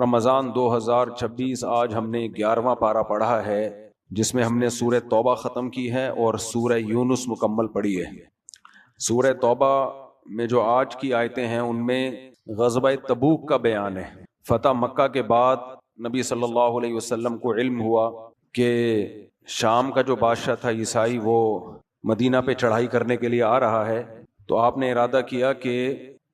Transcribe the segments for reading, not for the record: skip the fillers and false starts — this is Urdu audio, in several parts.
رمضان 2026 آج ہم نے 11واں پارہ پڑھا ہے، جس میں ہم نے سورہ توبہ ختم کی ہے اور سورہ یونس مکمل پڑھی ہے۔ سورہ توبہ میں جو آج کی آیتیں ہیں ان میں غزوہ تبوک کا بیان ہے۔ فتح مکہ کے بعد نبی صلی اللہ علیہ وسلم کو علم ہوا کہ شام کا جو بادشاہ تھا عیسائی وہ مدینہ پہ چڑھائی کرنے کے لیے آ رہا ہے، تو آپ نے ارادہ کیا کہ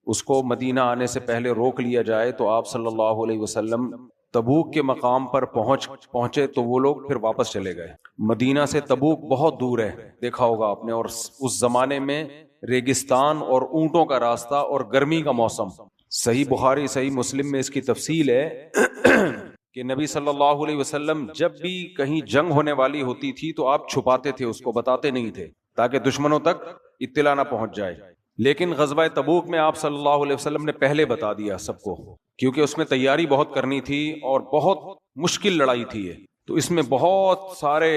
اس کو مدینہ آنے سے پہلے روک لیا جائے۔ تو آپ صلی اللہ علیہ وسلم تبوک کے مقام پر پہنچے تو وہ لوگ پھر واپس چلے گئے۔ مدینہ سے تبوک بہت دور ہے، دیکھا ہوگا آپ نے، اور اس زمانے میں ریگستان اور اونٹوں کا راستہ اور گرمی کا موسم۔ صحیح بخاری صحیح مسلم میں اس کی تفصیل ہے کہ نبی صلی اللہ علیہ وسلم جب بھی کہیں جنگ ہونے والی ہوتی تھی تو آپ چھپاتے تھے، اس کو بتاتے نہیں تھے تاکہ دشمنوں تک اطلاع نہ پہنچ جائے۔ لیکن غزوہ تبوک میں آپ صلی اللہ علیہ وسلم نے پہلے بتا دیا سب کو، کیونکہ اس میں تیاری بہت کرنی تھی اور بہت مشکل لڑائی تھی یہ۔ تو اس میں بہت سارے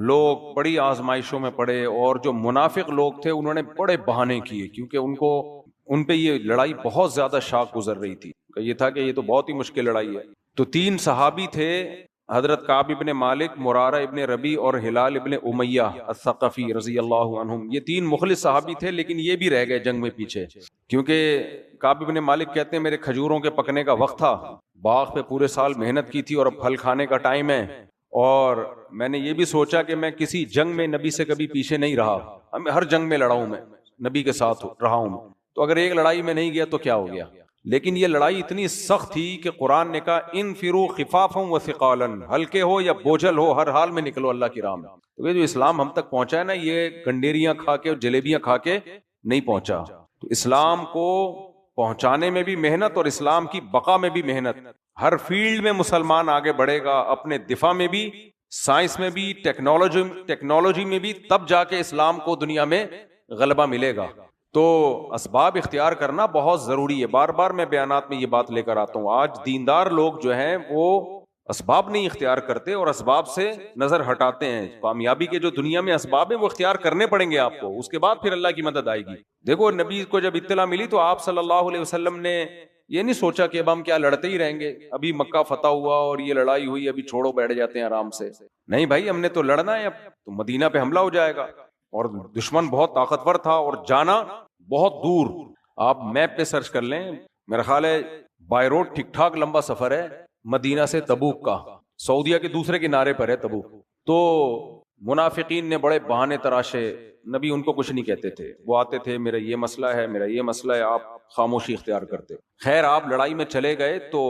لوگ بڑی آزمائشوں میں پڑے، اور جو منافق لوگ تھے انہوں نے بڑے بہانے کیے، کیونکہ ان پہ یہ لڑائی بہت زیادہ شاق گزر رہی تھی۔ یہ تھا کہ یہ تو بہت ہی مشکل لڑائی ہے۔ تو 3 صحابی تھے، حضرت کعب ابن مالک، مرارہ ابن ربیع اور ہلال ابن امیہ الثقفی رضی اللہ عنہم۔ یہ 3 مخلص صحابی تھے، لیکن یہ بھی رہ گئے جنگ میں پیچھے، کیونکہ کعب ابن مالک کہتے ہیں میرے کھجوروں کے پکنے کا وقت تھا، باغ پہ پورے سال محنت کی تھی اور اب پھل کھانے کا ٹائم ہے، اور میں نے یہ بھی سوچا کہ میں کسی جنگ میں نبی سے کبھی پیچھے نہیں رہا، ہر جنگ میں لڑا ہوں، میں نبی کے ساتھ رہا ہوں، تو اگر ایک لڑائی میں نہیں گیا تو کیا ہو گیا۔ لیکن یہ لڑائی اتنی سخت تھی کہ قرآن نے کہا انفروا خفافا وثقالا، ہلکے ہو یا بوجھل ہو ہر حال میں نکلو اللہ کی راہ میں۔ تو یہ جو اسلام ہم تک پہنچا ہے نا، یہ گنڈیریاں کھا کے اور جلیبیاں کھا کے نہیں پہنچا۔ تو اسلام کو پہنچانے میں بھی محنت اور اسلام کی بقا میں بھی محنت، ہر فیلڈ میں مسلمان آگے بڑھے گا، اپنے دفاع میں بھی، سائنس میں بھی، ٹیکنالوجی میں بھی، تب جا کے اسلام کو دنیا میں غلبہ ملے گا۔ تو اسباب اختیار کرنا بہت ضروری ہے، بار بار میں بیانات میں یہ بات لے کر آتا ہوں۔ آج دیندار لوگ جو ہیں وہ اسباب نہیں اختیار کرتے اور اسباب سے نظر ہٹاتے ہیں۔ کامیابی کے جو دنیا میں اسباب ہیں وہ اختیار کرنے پڑیں گے آپ کو، اس کے بعد پھر اللہ کی مدد آئے گی۔ دیکھو نبی کو جب اطلاع ملی تو آپ صلی اللہ علیہ وسلم نے یہ نہیں سوچا کہ اب ہم کیا لڑتے ہی رہیں گے، ابھی مکہ فتح ہوا اور یہ لڑائی ہوئی، ابھی چھوڑو بیٹھ جاتے ہیں آرام سے۔ نہیں بھائی، ہم نے تو لڑنا ہے، اب تو مدینہ پہ حملہ ہو جائے گا، اور دشمن بہت طاقتور تھا اور جانا بہت دور۔ آپ میپ پہ سرچ کر لیں، میرا خیال ہے بائی روڈ ٹھیک ٹھاک لمبا سفر ہے مدینہ سے تبوک کا، سعودیہ کے دوسرے کنارے پر ہے تبوک۔ تو منافقین نے بڑے بہانے تراشے، نبی ان کو کچھ نہیں کہتے تھے، وہ آتے تھے میرا یہ مسئلہ ہے، میرا یہ مسئلہ ہے، آپ خاموشی اختیار کرتے۔ خیر آپ لڑائی میں چلے گئے، تو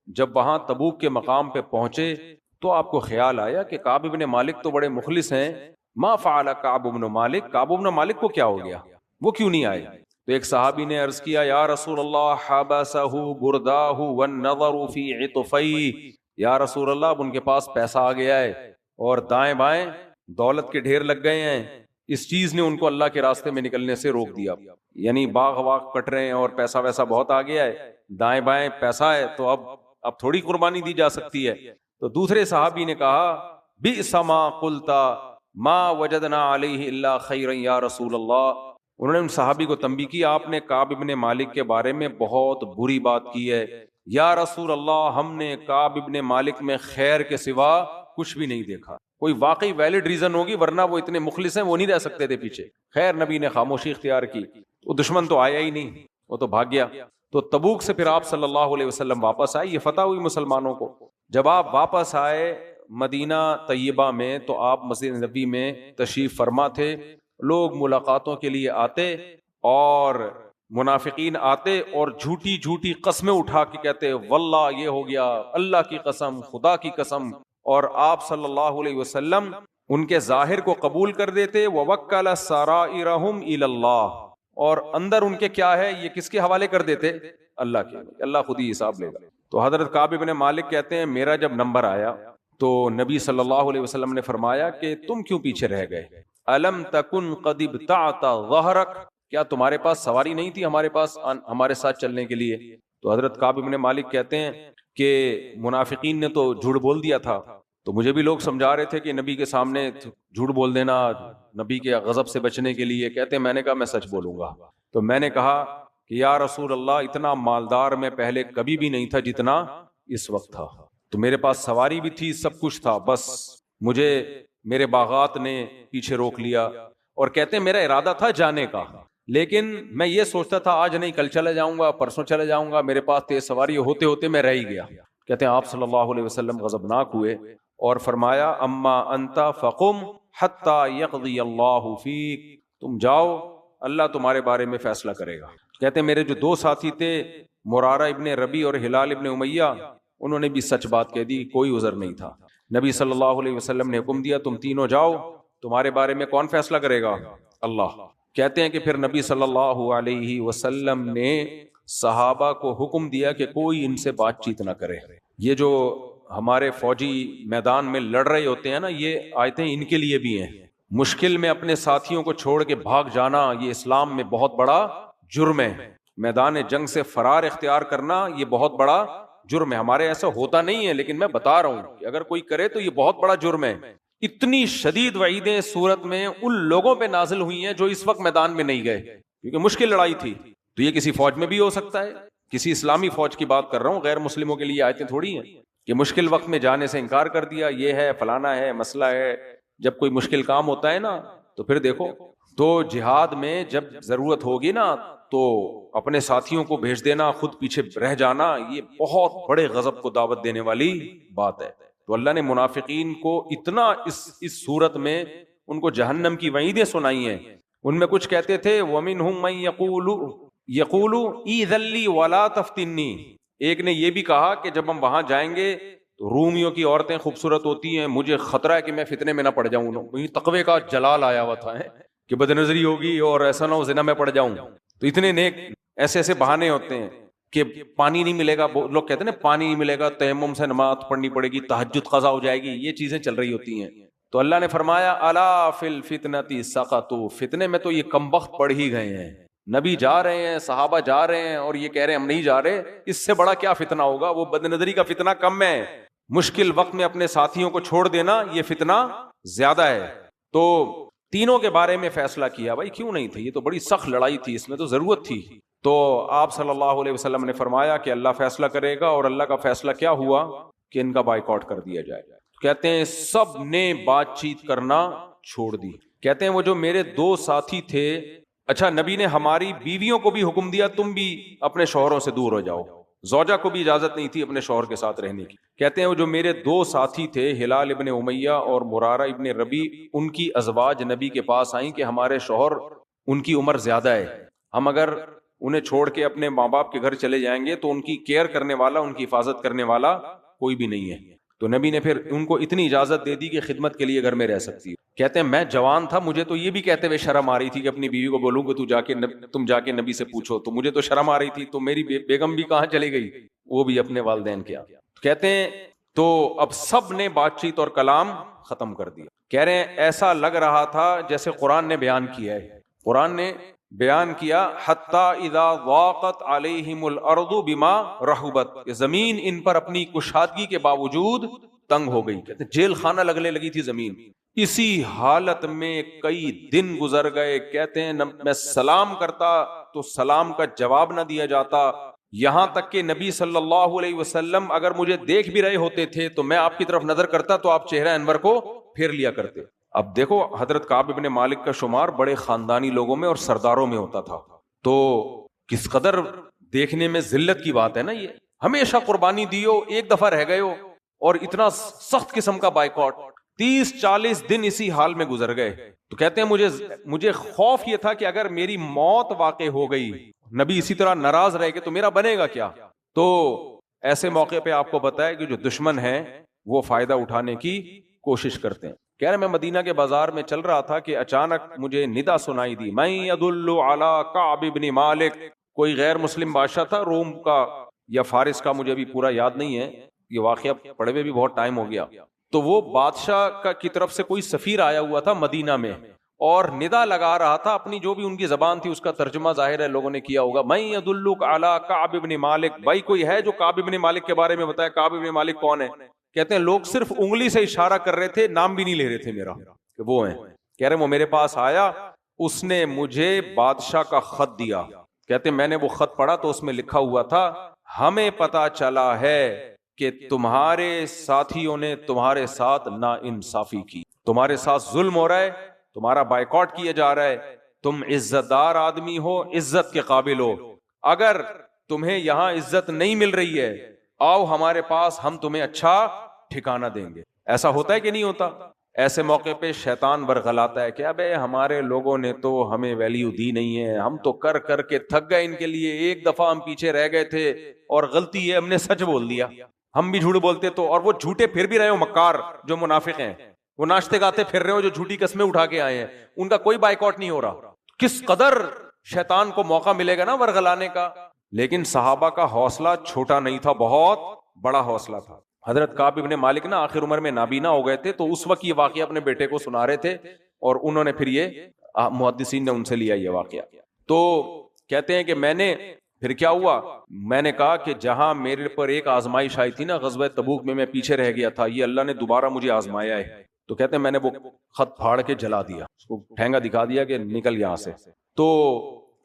جب وہاں تبوک کے مقام پہ پہنچے تو آپ کو خیال آیا کہ کعب ابن مالک تو بڑے مخلص ہیں، ما فعل کعب ابن مالک، کعب ابن مالک کو کیا ہو گیا، وہ کیوں نہیں آئے؟ تو ایک صحابی نے عرض کیا یا رسول اللہ حبسہ برداہ والنظر فی عطفی، یا رسول اللہ اب ان کے پاس پیسہ آ گیا ہے اور دائیں بائیں دولت کے ڈھیر لگ گئے ہیں، اس چیز نے ان کو اللہ کے راستے میں نکلنے سے روک دیا، یعنی باغ واغ کٹ رہے ہیں اور پیسہ ویسا بہت آ گیا ہے، دائیں بائیں پیسہ ہے، تو اب تھوڑی قربانی دی جا سکتی ہے۔ تو دوسرے صحابی نے کہا بئس ما قلت ما وجدنا علیہ الا خیرا یا رسول اللہ۔ انہوں نے ان صحابی کو تنبیہ کی، آپ نے کعب ابن مالک کے بارے میں بہت بری بات کی ہے، یا رسول اللہ ہم نے کعب ابن مالک میں خیر کے سوا کچھ بھی نہیں دیکھا۔ کوئی واقعی ویلڈ ریزن ہوگی، ورنہ وہ اتنے مخلص ہیں وہ نہیں رہ سکتے تھے پیچھے۔ خیر نبی نے خاموشی اختیار کی، وہ دشمن تو آیا ہی نہیں، وہ تو بھاگ گیا۔ تو تبوک سے پھر آپ صلی اللہ علیہ وسلم واپس آئے، یہ فتح ہوئی مسلمانوں کو۔ جب آپ واپس آئے مدینہ طیبہ میں تو آپ مسجد نبی میں تشریف فرما تھے، لوگ ملاقاتوں کے لیے آتے اور منافقین آتے اور جھوٹی جھوٹی قسمیں اٹھا کے کہتے واللہ یہ ہو گیا، اللہ کی قسم، خدا کی قسم، اور آپ صلی اللہ علیہ وسلم ان کے ظاہر کو قبول کر دیتے، وَوَكَّلَ سَرَائِرَهُمْ إِلَى اللَّهِ، اور اندر ان کے کیا ہے یہ کس کے حوالے کر دیتے؟ اللہ کے، اللہ خود ہی حساب لے گا۔ تو حضرت کعب ابن مالک کہتے ہیں میرا جب نمبر آیا تو نبی صلی اللہ علیہ وسلم نے فرمایا کہ تم کیوں پیچھے رہ گئے؟ الم تکن قد ابتعت ظہرک، کیا تمہارے پاس سواری نہیں تھی ہمارے پاس ہمارے ساتھ چلنے کے لیے؟ تو حضرت کعب ابن مالک کہتے ہیں کہ منافقین نے تو جھوٹ بول دیا تھا، تو مجھے بھی لوگ سمجھا رہے تھے کہ نبی کے سامنے جھوٹ بول دینا نبی کے غضب سے بچنے کے لیے۔ کہتے ہیں میں نے کہا میں سچ بولوں گا۔ تو میں نے کہا کہ یا رسول اللہ اتنا مالدار میں پہلے کبھی بھی نہیں تھا جتنا اس وقت تھا، تو میرے پاس سواری بھی تھی، سب کچھ تھا، بس مجھے میرے باغات نے پیچھے روک لیا. اور کہتے ہیں میرا ارادہ تھا جانے کا، لیکن میں یہ سوچتا تھا آج نہیں کل چلا جاؤں گا، پرسوں چلا جاؤں گا، میرے پاس تیز سواری ہوتے ہوتے میں رہ ہی گیا. کہتے ہیں آپ صلی اللہ علیہ وسلم غضبناک ہوئے اور فرمایا اما انت فقم حتی یقضی اللہ فیک، تم جاؤ اللہ تمہارے بارے میں فیصلہ کرے گا. کہتے ہیں میرے جو دو ساتھی تھے مرارہ ابن ربی اور ہلال ابن امیہ، انہوں نے بھی سچ بات کہہ دی، کوئی عذر نہیں تھا. نبی صلی اللہ علیہ وسلم نے حکم دیا تم تینوں جاؤ، تمہارے بارے میں کون فیصلہ کرے گا؟ اللہ. کہتے ہیں کہ پھر نبی صلی اللہ علیہ وسلم نے صحابہ کو حکم دیا کہ کوئی ان سے بات چیت نہ کرے. یہ جو ہمارے فوجی میدان میں لڑ رہے ہوتے ہیں نا، یہ آیتیں ان کے لیے بھی ہیں. مشکل میں اپنے ساتھیوں کو چھوڑ کے بھاگ جانا یہ اسلام میں بہت بڑا جرم ہے. میدان جنگ سے فرار اختیار کرنا یہ بہت بڑا جرم ہے. ہمارے ایسا ہوتا نہیں ہے، لیکن میں بتا رہا ہوں کہ اگر کوئی کرے تو یہ بہت بڑا جرم ہے. اتنی شدید وعیدیں سورت میں ان لوگوں پہ نازل ہوئی ہیں جو اس وقت میدان میں نہیں گئے، کیونکہ مشکل لڑائی تھی. تو یہ کسی فوج میں بھی ہو سکتا ہے، کسی اسلامی فوج کی بات کر رہا ہوں، غیر مسلموں کے لیے آیتیں تھوڑی ہیں کہ مشکل وقت میں جانے سے انکار کر دیا، یہ ہے فلانا ہے مسئلہ ہے. جب کوئی مشکل کام ہوتا ہے نا تو پھر دیکھو، تو جہاد میں جب ضرورت ہوگی نا تو اپنے ساتھیوں کو بھیج دینا، خود پیچھے رہ جانا، یہ بہت بڑے غضب کو دعوت دینے والی بات ہے. تو اللہ نے منافقین کو اتنا اس صورت میں ان کو جہنم کی وعیدیں سنائی ہیں. ان میں کچھ کہتے تھے وَمِنْهُمْ مَنْ يَقُولُ اِذَن لِّي وَلَا تَفْتِنِّي. ایک نے یہ بھی کہا کہ جب ہم وہاں جائیں گے تو رومیوں کی عورتیں خوبصورت ہوتی ہیں، مجھے خطرہ ہے کہ میں فتنے میں نہ پڑ جاؤں. مجھے تقوی کا جلال آیا ہوا تھا کہ بد نظری ہوگی اور ایسا نہ ہو زنا میں پڑ جاؤں. تو اتنے نیک ایسے ایسے بہانے ہوتے ہیں کہ پانی نہیں ملے گا، لوگ کہتے ہیں نا پانی نہیں ملے گا، تیمم سے نماز پڑھنی پڑے گی، تہجد قضا ہو جائے گی، یہ چیزیں چل رہی ہوتی ہیں. تو اللہ نے فرمایا الا فی الفتنۃ سقطوا، فتنے میں تو یہ کمبخت پڑ ہی گئے ہیں. نبی جا رہے ہیں، صحابہ جا رہے ہیں اور یہ کہہ رہے ہیں ہم نہیں جا رہے، اس سے بڑا کیا فتنہ ہوگا؟ وہ بد نظری کا فتنہ کم ہے، مشکل وقت میں اپنے ساتھیوں کو چھوڑ دینا یہ فتنہ زیادہ ہے. تو تینوں کے بارے میں فیصلہ کیا. بھائی کیوں نہیں تھے؟ یہ تو بڑی سخت لڑائی تھی، اس میں تو ضرورت تھی. تو آپ صلی اللہ علیہ وسلم نے فرمایا کہ اللہ فیصلہ کرے گا، اور اللہ کا فیصلہ کیا ہوا کہ ان کا بائیکاٹ کر دیا جائے. کہتے ہیں سب نے بات چیت کرنا چھوڑ دی. کہتے ہیں وہ جو میرے دو ساتھی تھے، اچھا نبی نے ہماری بیویوں کو بھی حکم دیا تم بھی اپنے شوہروں سے دور ہو جاؤ، زوجہ کو بھی اجازت نہیں تھی اپنے شوہر کے ساتھ رہنے کی. کہتے ہیں وہ جو میرے دو ساتھی تھے ہلال ابن امیہ اور مرارہ ابن ربی، ان کی ازواج نبی کے پاس آئیں کہ ہمارے شوہر ان کی عمر زیادہ ہے، ہم اگر انہیں چھوڑ کے اپنے ماں باپ کے گھر چلے جائیں گے تو ان کی کیئر کرنے والا، ان کی حفاظت کرنے والا کوئی بھی نہیں ہے. تو نبی نے پھر ان کو اتنی اجازت دے دی کہ خدمت کے لیے گھر میں رہ سکتی ہے. کہتے ہیں میں جوان تھا، مجھے تو یہ بھی کہتے ہوئے شرم آ رہی تھی کہ اپنی بیوی کو بولوں کہ تم جا کے نبی سے پوچھو، تو مجھے تو شرم آ رہی تھی. تو میری بیگم بھی کہاں چلی گئی؟ وہ بھی اپنے والدین کے. کہتے ہیں تو اب سب نے بات چیت اور کلام ختم کر دیا. کہہ رہے ہیں ایسا لگ رہا تھا جیسے قرآن نے بیان کیا ہے. قرآن نے بیان کیا حتی اذا ضاقت علیہم الارض بما رحبت، زمین ان پر اپنی کشادگی کے باوجود تنگ ہو گئی. کہتے ہیں جیل خانہ لگنے لگی تھی زمین. اسی حالت میں کئی دن گزر گئے. کہتے ہیں میں سلام کرتا تو سلام کا جواب نہ دیا جاتا، یہاں تک کہ نبی صلی اللہ علیہ وسلم اگر مجھے دیکھ بھی رہے ہوتے تھے تو میں آپ کی طرف نظر کرتا تو آپ چہرہ انور کو پھیر لیا کرتے. اب دیکھو حضرت کعب ابن مالک کا شمار بڑے خاندانی لوگوں میں اور سرداروں میں ہوتا تھا، تو کس قدر دیکھنے میں ذلت کی بات ہے نا. یہ ہمیشہ قربانی دیو، ایک دفعہ رہ گئے ہو اور اتنا سخت قسم کا بائیکاٹ، 30-40 دن اسی حال میں گزر گئے. تو کہتے ہیں مجھے خوف یہ تھا کہ اگر میری موت واقع ہو گئی، نبی اسی طرح ناراض رہے گے تو میرا بنے گا کیا. تو ایسے موقع پہ آپ کو بتایا کہ جو دشمن ہیں وہ فائدہ اٹھانے کی کوشش کرتے ہیں. کہہ رہے میں مدینہ کے بازار میں چل رہا تھا کہ اچانک مجھے ندا سنائی دی، میں یدل علی کعب ابن مالک. کوئی غیر مسلم بادشاہ تھا، روم کا یا فارس کا، مجھے ابھی پورا یاد نہیں ہے، یہ واقعہ پڑھے ہوئے بھی بہت ٹائم ہو گیا. تو وہ بادشاہ کی طرف سے کوئی سفیر آیا ہوا تھا مدینہ میں اور ندا لگا رہا تھا اپنی جو بھی ان کی زبان تھی، اس کا ترجمہ ظاہر ہے لوگوں نے کیا ہوگا، میں یدلک علی کعب ابن مالک. بھائی کوئی ہے جو کعب ابن مالک کے بارے میں بتایا؟ کعب ابن مالک کون ہے؟ کہتے ہیں لوگ صرف انگلی سے اشارہ کر رہے تھے، نام بھی نہیں لے رہے تھے میرا کہ وہ ہیں. کہہ رہے وہ میرے پاس آیا، اس نے مجھے بادشاہ کا خط دیا. کہتے ہیں میں نے وہ خط پڑھا تو اس میں لکھا ہوا تھا ہمیں پتا چلا ہے کہ تمہارے ساتھیوں نے تمہارے ساتھ ناانصافی کی، تمہارے ساتھ ظلم ہو رہا ہے، تمہارا بائیکاٹ کیا جا رہا ہے، تم عزت دار آدمی ہو، عزت کے قابل ہو، اگر تمہیں یہاں عزت نہیں مل رہی ہے آؤ ہمارے پاس، ہم تمہیں اچھا ٹھکانہ دیں گے۔ ایسا ہوتا ہے کہ نہیں ہوتا؟ ایسے موقع پہ شیطان ورغلاتا ہے کہ ابے ہمارے لوگوں نے تو ہمیں ویلیو دی نہیں ہے، ہم تو کر کر کے تھک گئے ان کے لیے، ایک دفعہ ہم پیچھے رہ گئے تھے اور غلطی ہے ہم نے سچ بول دیا، ہم بھی جھوٹ بولتے تو، اور وہ جھوٹے پھر بھی رہے ہو، مکار جو منافق ہیں، وہ ناشتے گاتے پھر رہے ہو جو جھوٹی قسمیں اٹھا کے آئے ہیں، ان کا کوئی بائیکاٹ نہیں ہو رہا۔ کس قدر شیطان کو موقع ملے گا نا ورغلانے کا۔ لیکن صحابہ کا حوصلہ چھوٹا نہیں تھا، بہت بڑا حوصلہ تھا۔ حضرت کعب ابن مالک نا آخر عمر میں نابینا ہو گئے تھے، تو اس وقت یہ واقعہ اپنے بیٹے کو سنا رہے تھے، اور انہوں نے پھر یہ محدثین نے ان سے لیا یہ واقعہ۔ تو کہتے ہیں کہ میں نے پھر کیا ہوا، میں نے کہا کہ جہاں میرے پر ایک آزمائش آئی تھی نا غزوہ تبوک میں پیچھے رہ گیا تھا، یہ اللہ نے دوبارہ مجھے آزمایا ہے۔ تو کہتے ہیں میں نے وہ خط پھاڑ کے جلا دیا، اس کو ٹھینگا دکھا دیا کہ نکل یہاں سے۔ تو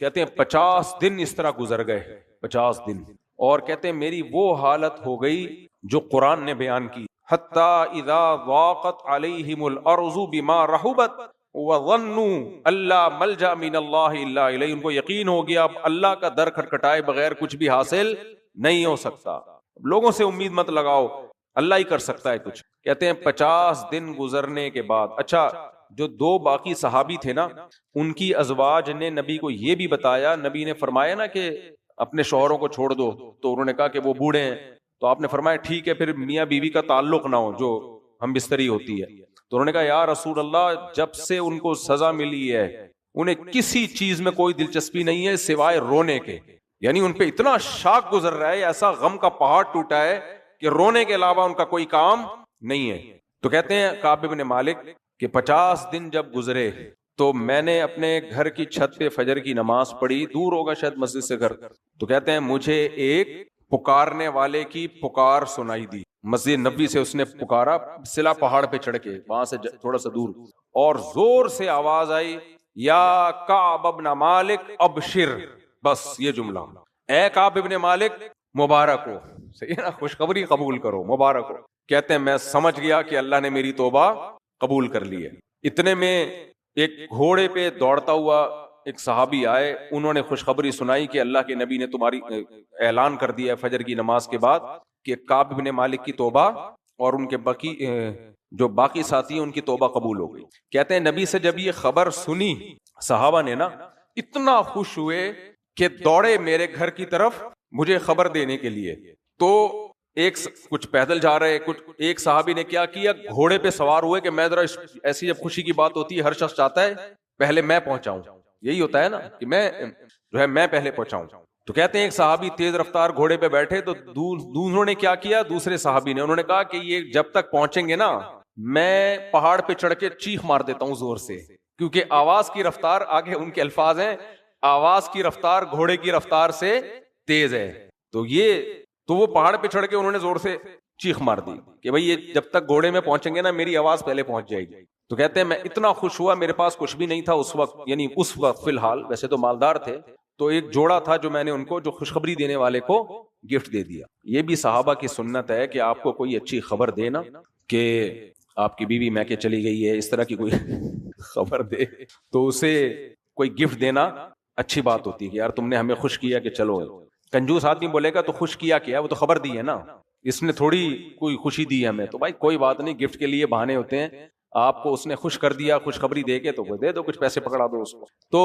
کہتے ہیں 50 دن اس طرح گزر گئے، 50 دن، اور کہتے ہیں میری وہ حالت ہو گئی جو قرآن نے بیان کی، حتی اذا ضاقت علیہم الارض بما رحبت وظنوا اللہ ملجا من اللہ الا الیہ، ان کو یقین ہو گیا اب اللہ کا در کھٹکھٹائے بغیر کچھ بھی حاصل نہیں ہو سکتا، لوگوں سے امید مت لگاؤ، اللہ ہی کر سکتا ہے کچھ۔ کہتے ہیں 50 دن گزرنے کے بعد، اچھا جو دو باقی صحابی تھے نا ان کی ازواج نے نبی کو یہ بھی بتایا، نبی نے فرمایا نا کہ اپنے شوہروں کو چھوڑ دو، تو انہوں نے کہا کہ وہ بوڑھے ہیں، تو آپ نے فرمایا ٹھیک ہے پھر میاں بیوی کا تعلق نہ ہو جو ہم بستری ہوتی ہے۔ تو انہوں نے کہا یا رسول اللہ جب سے ان کو سزا ملی ہے انہیں کسی چیز میں کوئی دلچسپی نہیں ہے سوائے رونے کے، یعنی ان پہ اتنا شاک گزر رہا ہے، ایسا غم کا پہاڑ ٹوٹا ہے کہ رونے کے علاوہ ان کا کوئی کام نہیں ہے۔ تو کہتے ہیں کعب بن مالک کہ 50 دن جب گزرے تو میں نے اپنے گھر کی چھت پہ فجر کی نماز پڑھی، دور ہوگا شاید مسجد سے گھر، تو کہتے ہیں مجھے ایک پکارنے والے کی پکار سنائی دی، مسجد نبوی سے اس نے پکارا، سلا پہاڑ پہ چڑھ کے وہاں سے تھوڑا سا دور، اور زور سے آواز آئی یا کعب ابن مالک ابشر، بس یہ جملہ، اے کعب ابن مالک مبارک ہو، صحیح ہے نا، خوشخبری قبول کرو، مبارک ہو۔ کہتے ہیں میں سمجھ گیا کہ اللہ نے میری توبہ قبول کر لی ہے۔ اتنے میں ایک گھوڑے پہ دوڑتا ہوا ایک صحابی آئے، انہوں نے خوشخبری سنائی کہ اللہ کے نبی نے تمہاری اعلان کر دیا ہے فجر کی نماز کے بعد کہ کعب بن مالک کی توبہ اور ان کے جو باقی ساتھی ہیں ان کی توبہ قبول ہو گئی۔ کہتے ہیں نبی سے جب یہ خبر سنی صحابہ نے نا اتنا خوش ہوئے کہ دوڑے میرے گھر کی طرف مجھے خبر دینے کے لیے۔ تو ایک کچھ پیدل جا رہے، کچھ ایک صحابی نے کیا کیا، گھوڑے پہ سوار ہوئے کہ میں ذرا ایسی جب خوشی کی بات ہوتی ہے ہر شخص چاہتا ہے پہلے میں پہنچاؤں، یہی ہوتا ہے نا کہ میں پہلے پہنچاؤں۔ تو کہتے ہیں ایک صحابی تیز رفتار گھوڑے پہ بیٹھے تو دوسروں نے کیا کیا، دوسرے صحابی نے، انہوں نے کہا کہ یہ جب تک پہنچیں گے نا میں پہاڑ پہ چڑھ کے چیخ مار دیتا ہوں زور سے، کیونکہ آواز کی رفتار، آگے ان کے الفاظ ہیں، آواز کی رفتار گھوڑے کی رفتار سے تیز ہے۔ تو وہ پہاڑ پہ چڑھ کے انہوں نے زور سے چیخ مار دی کہ بھئی یہ جب تک گھوڑے میں پہنچیں گے نا میری آواز پہلے پہنچ جائے گی۔ تو کہتے ہیں میں اتنا خوش ہوا، میرے پاس کچھ بھی نہیں تھا اس وقت، یعنی اس وقت فی الحال، ویسے تو مالدار تھے، تو ایک جوڑا تھا جو میں نے ان کو، جو خوشخبری دینے والے کو گفٹ دے دیا۔ یہ بھی صحابہ کی سنت ہے کہ آپ کو کوئی اچھی خبر دینا کہ آپ کی بیوی میکے چلی گئی ہے، اس طرح کی کوئی خبر دے تو اسے کوئی گفٹ دینا اچھی بات ہوتی ہے کہ یار تم نے ہمیں خوش کیا کہ چلو۔ کنجوس آدمی بولے گا تو خوش کیا کیا، وہ تو خبر دی ہے نا، اس نے تھوڑی کوئی خوشی دی ہے ہمیں، تو بھائی کوئی بات نہیں، گفٹ کے لیے بہانے ہوتے ہیں، آپ کو اس نے خوش کر دیا خوشخبری دے کے تو وہ دے دو، کچھ پیسے پکڑا دو اس کو۔ تو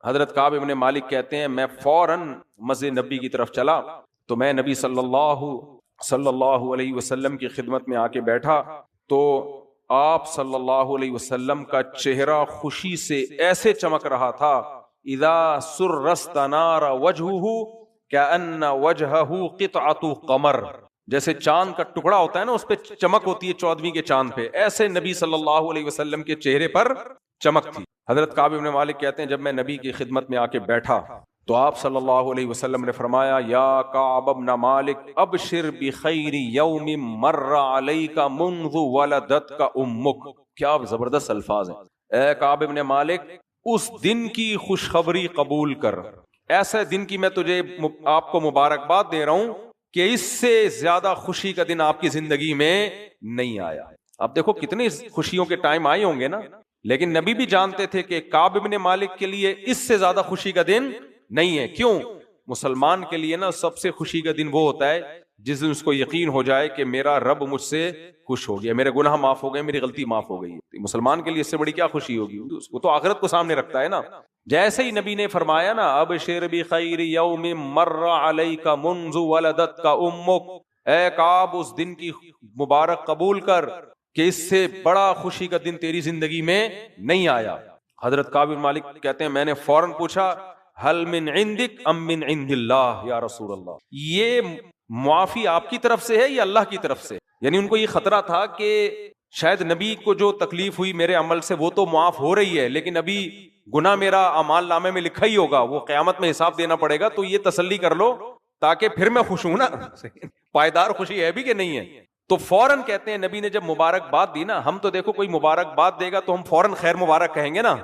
حضرت کعب ابن مالک کہتے ہیں میں فوراً مسجد نبی کی طرف چلا، تو میں نبی صلی اللہ علیہ وسلم کی خدمت میں آ کے بیٹھا، تو آپ صلی اللہ علیہ وسلم کا چہرہ خوشی سے ایسے چمک رہا تھا، اذا سرستنار وجہہ کأن وجہہ قطعۃ قمر، جیسے چاند کا ٹکڑا ہوتا ہے نا اس پہ چمک ہوتی ہے 14ویں کے چاند پہ، ایسے نبی صلی اللہ علیہ وسلم کے چہرے پر چمک تھی۔ حضرت کعب بن مالک کہتے ہیں جب میں نبی کی خدمت میں آ کے بیٹھا تو آپ صلی اللہ علیہ وسلم نے فرمایا یا کعب بن مالک ابشر بخیر یوم مر علیک منذ ولدتک امک، کیا زبردست الفاظ ہیں، اے کعب بن مالک اس دن کی خوشخبری قبول کر، ایسے دن کی میں تجھے آپ کو مبارکباد دے رہا ہوں کہ اس سے زیادہ خوشی کا دن آپ کی زندگی میں نہیں آیا. اب دیکھو کتنی خوشیوں کے ٹائم آئے ہوں گے نا، لیکن نبی بھی جانتے تھے کہ کعب بن مالک کے لیے اس سے زیادہ خوشی کا دن نہیں ہے. کیوں؟ مسلمان کے لیے نا سب سے خوشی کا دن وہ ہوتا ہے جس دن اس کو یقین ہو جائے کہ میرا رب مجھ سے خوش ہو گیا، میرے گناہ معاف ہو گئے، میری غلطی معاف ہو گئی. مسلمان کے لیے اس سے بڑی کیا خوشی ہوگی؟ وہ تو آخرت کو سامنے رکھتا ہے نا. جیسے ہی نبی نے فرمایا نا ابشر بخیر یوم مر علیک منذ ولدتک امک، اے کعب اس دن کی مبارک قبول کر کہ اس سے بڑا خوشی کا دن تیری زندگی میں نہیں آیا. حضرت کعب بن مالک کہتے ہیں میں نے فوراً پوچھا ہل من عندک ام من عند اللہ یا رسول اللہ، یہ معافی آپ کی طرف سے ہے یا اللہ کی طرف سے؟ یعنی ان کو یہ خطرہ تھا کہ شاید نبی کو جو تکلیف ہوئی میرے عمل سے وہ تو معاف ہو رہی ہے، لیکن ابھی گناہ میرا اعمال نامے میں لکھا ہی ہوگا، وہ قیامت میں حساب دینا پڑے گا، تو یہ تسلی کر لو تاکہ پھر میں خوش ہوں نا. پائیدار خوشی ہے بھی کہ نہیں ہے؟ تو فوراً کہتے ہیں نبی نے جب مبارک بات دی نا، ہم تو دیکھو کوئی مبارک بات دے گا تو ہم فوراً خیر مبارک کہیں گے نا،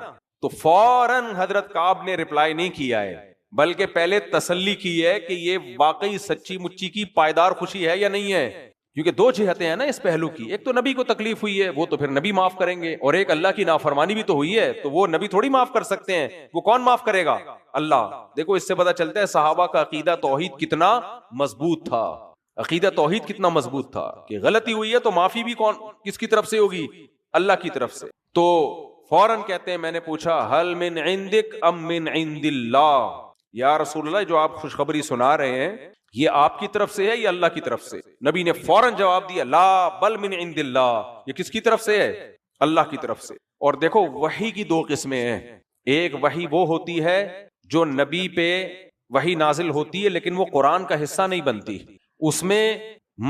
تو فوراً حضرت کعب نے رپلائی نہیں کیا ہے، بلکہ پہلے تسلی کی ہے کہ یہ واقعی سچی مچی کی پائیدار خوشی ہے یا نہیں ہے. کیونکہ دو جہتیں ہیں نا اس پہلو کی، ایک تو نبی کو تکلیف ہوئی ہے وہ تو پھر نبی معاف کریں گے، اور ایک اللہ کی نافرمانی بھی تو ہوئی ہے تو وہ نبی تھوڑی معاف کر سکتے ہیں، وہ کون معاف کرے گا؟ اللہ. دیکھو اس سے پتہ چلتا ہے صحابہ کا عقیدہ توحید کتنا مضبوط تھا، عقیدہ توحید کتنا مضبوط تھا کہ غلطی ہوئی ہے تو معافی بھی کس کی طرف سے ہوگی؟ اللہ کی طرف سے. تو فوراً کہتے ہیں میں نے پوچھا حل من عندک ام من عند اللہ، یا رسول اللہ جو آپ خوشخبری سنا رہے ہیں یہ آپ کی طرف سے ہے یا اللہ کی طرف سے؟ نبی نے فوراً جواب دیا لا بل من عند اللہ، یہ کس کی طرف سے ہے؟ اللہ کی طرف سے. اور دیکھو وحی کی دو قسمیں ہیں، ایک وحی وہ ہوتی ہے جو نبی پہ وحی نازل ہوتی ہے لیکن وہ قرآن کا حصہ نہیں بنتی، اس میں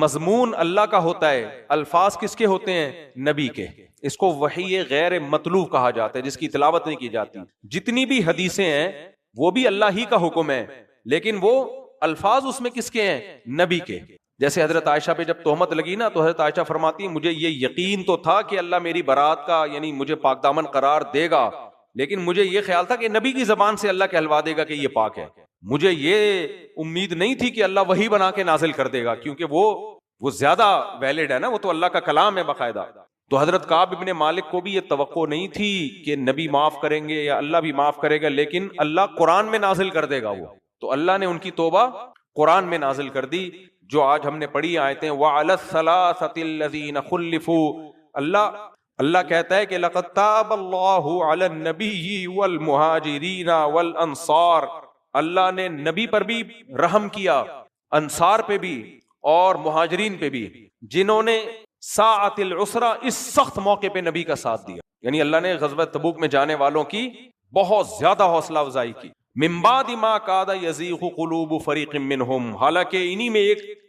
مضمون اللہ کا ہوتا ہے، الفاظ کس کے ہوتے ہیں؟ نبی کے. اس کو وحی غیر مطلوع کہا جاتا ہے جس کی تلاوت نہیں کی جاتی. جتنی بھی حدیثیں ہیں وہ بھی اللہ ہی کا حکم ہے لیکن وہ الفاظ اس میں کس کے ہیں؟ نبی کے. جیسے حضرت عائشہ پہ جب تہمت لگی نا تو حضرت عائشہ فرماتی ہیں مجھے یہ یقین تو تھا کہ اللہ میری برات کا یعنی مجھے پاک دامن قرار دے گا، لیکن مجھے یہ خیال تھا کہ نبی کی زبان سے اللہ کہلوا دے گا کہ یہ پاک ہے. مجھے یہ امید نہیں تھی کہ اللہ وہی بنا کے نازل کر دے گا، کیونکہ وہ زیادہ ویلڈ ہے نا، وہ تو اللہ کا کلام ہے باقاعدہ. تو حضرت کعب ابن مالک کو بھی یہ توقع نہیں تھی کہ نبی معاف کریں گے یا اللہ بھی معاف کرے گا، لیکن اللہ قرآن میں نازل کر دے گا وہ. تو اللہ نے ان کی توبہ قرآن میں نازل کر دی جو آج ہم نے پڑھی آیتیں وَعَلَى الثَّلَاثَةِ الَّذِينَ خُلِّفُوا. اللہ کہتا ہے کہ لَقَدْ تَابَ اللَّهُ عَلَى النَّبِيِّ وَالْمُهَاجِرِينَ وَالْأَنصَارِ. اللہ نے نبی پر بھی رحم کیا، انصار پہ بھی اور مہاجرین پہ بھی، جنہوں نے ساعت العسرہ اس سخت موقع پہ نبی کا ساتھ دیا. یعنی اللہ نے غزوہ تبوک میں جانے والوں کی بہت زیادہ حوصلہ افزائی کی. من بعد ما کاد یزیغ قلوب فریق منہم، حالانکہ انہی میں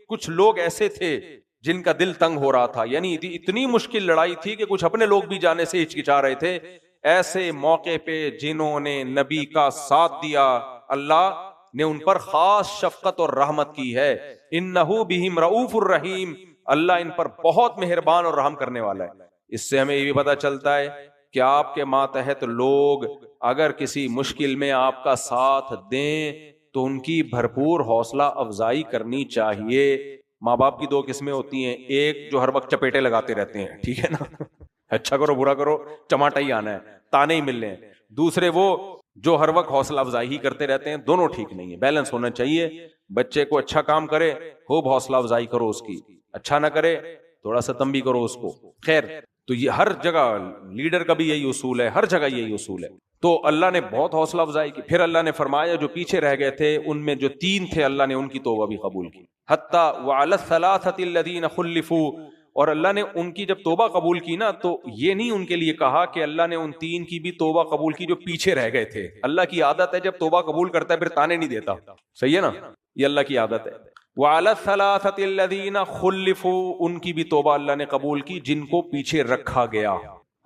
کچھ لوگ ایسے تھے جن کا دل تنگ ہو رہا تھا، یعنی اتنی مشکل لڑائی تھی کہ کچھ اپنے لوگ بھی جانے سے ہچکچا رہے تھے. ایسے موقع پہ جنہوں نے نبی کا ساتھ دیا اللہ نے ان پر خاص شفقت اور رحمت کی ہے. انہ بہم رؤوف الرحیم، اللہ ان پر بہت مہربان اور رحم کرنے والا ہے. اس سے ہمیں یہ بھی پتہ چلتا ہے کہ آپ کے ماتحت لوگ اگر کسی مشکل میں آپ کا ساتھ دیں تو ان کی بھرپور حوصلہ افزائی کرنی چاہیے. ماں باپ کی دو قسمیں ہوتی ہیں، ایک جو ہر وقت چپیٹے لگاتے رہتے ہیں، ٹھیک ہے نا، اچھا کرو برا کرو چماٹا ہی آنا ہے، تانے ہی ملنے ہیں. دوسرے وہ جو ہر وقت حوصلہ افزائی ہی کرتے رہتے ہیں. دونوں ٹھیک نہیں ہے، بیلنس ہونا چاہیے. بچے کو اچھا کام کرے خوب حوصلہ افزائی کرو اس کی، اچھا نہ کرے تھوڑا سا تنبیہ کرو اس کو. خیر تو یہ ہر جگہ لیڈر کا بھی یہی اصول ہے، ہر جگہ یہی اصول ہے. تو اللہ نے بہت حوصلہ افزائی کی. پھر اللہ نے فرمایا جو پیچھے رہ گئے تھے ان میں جو 3 تھے اللہ نے ان کی توبہ بھی قبول کی. حتی وعلی الثلاثة الذین خلفوا، اور اللہ نے ان کی جب توبہ قبول کی نا تو یہ نہیں ان کے لیے کہا کہ اللہ نے ان 3 کی بھی توبہ قبول کی جو پیچھے رہ گئے تھے. اللہ کی عادت ہے جب توبہ قبول کرتا ہے پھر تانے نہیں دیتا، صحیح ہے نا، یہ اللہ کی عادت ہے. وعلی الثلاثة الذین خلفوا، ان کی بھی توبہ اللہ نے قبول کی جن کو پیچھے رکھا گیا.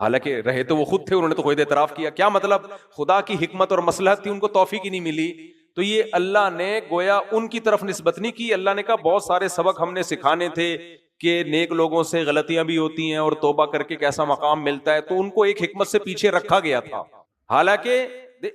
حالانکہ رہے تو وہ خود تھے، انہوں نے تو خود اعتراف کیا. کیا مطلب؟ خدا کی حکمت اور مصلحت تھی، ان کو توفیق ہی نہیں ملی تو یہ اللہ نے گویا ان کی طرف نسبت نہیں کی. اللہ نے کہا بہت سارے سبق ہم نے سکھانے تھے کہ نیک لوگوں سے غلطیاں بھی ہوتی ہیں اور توبہ کر کے کیسا مقام ملتا ہے، تو ان کو ایک حکمت سے پیچھے رکھا گیا تھا. حالانکہ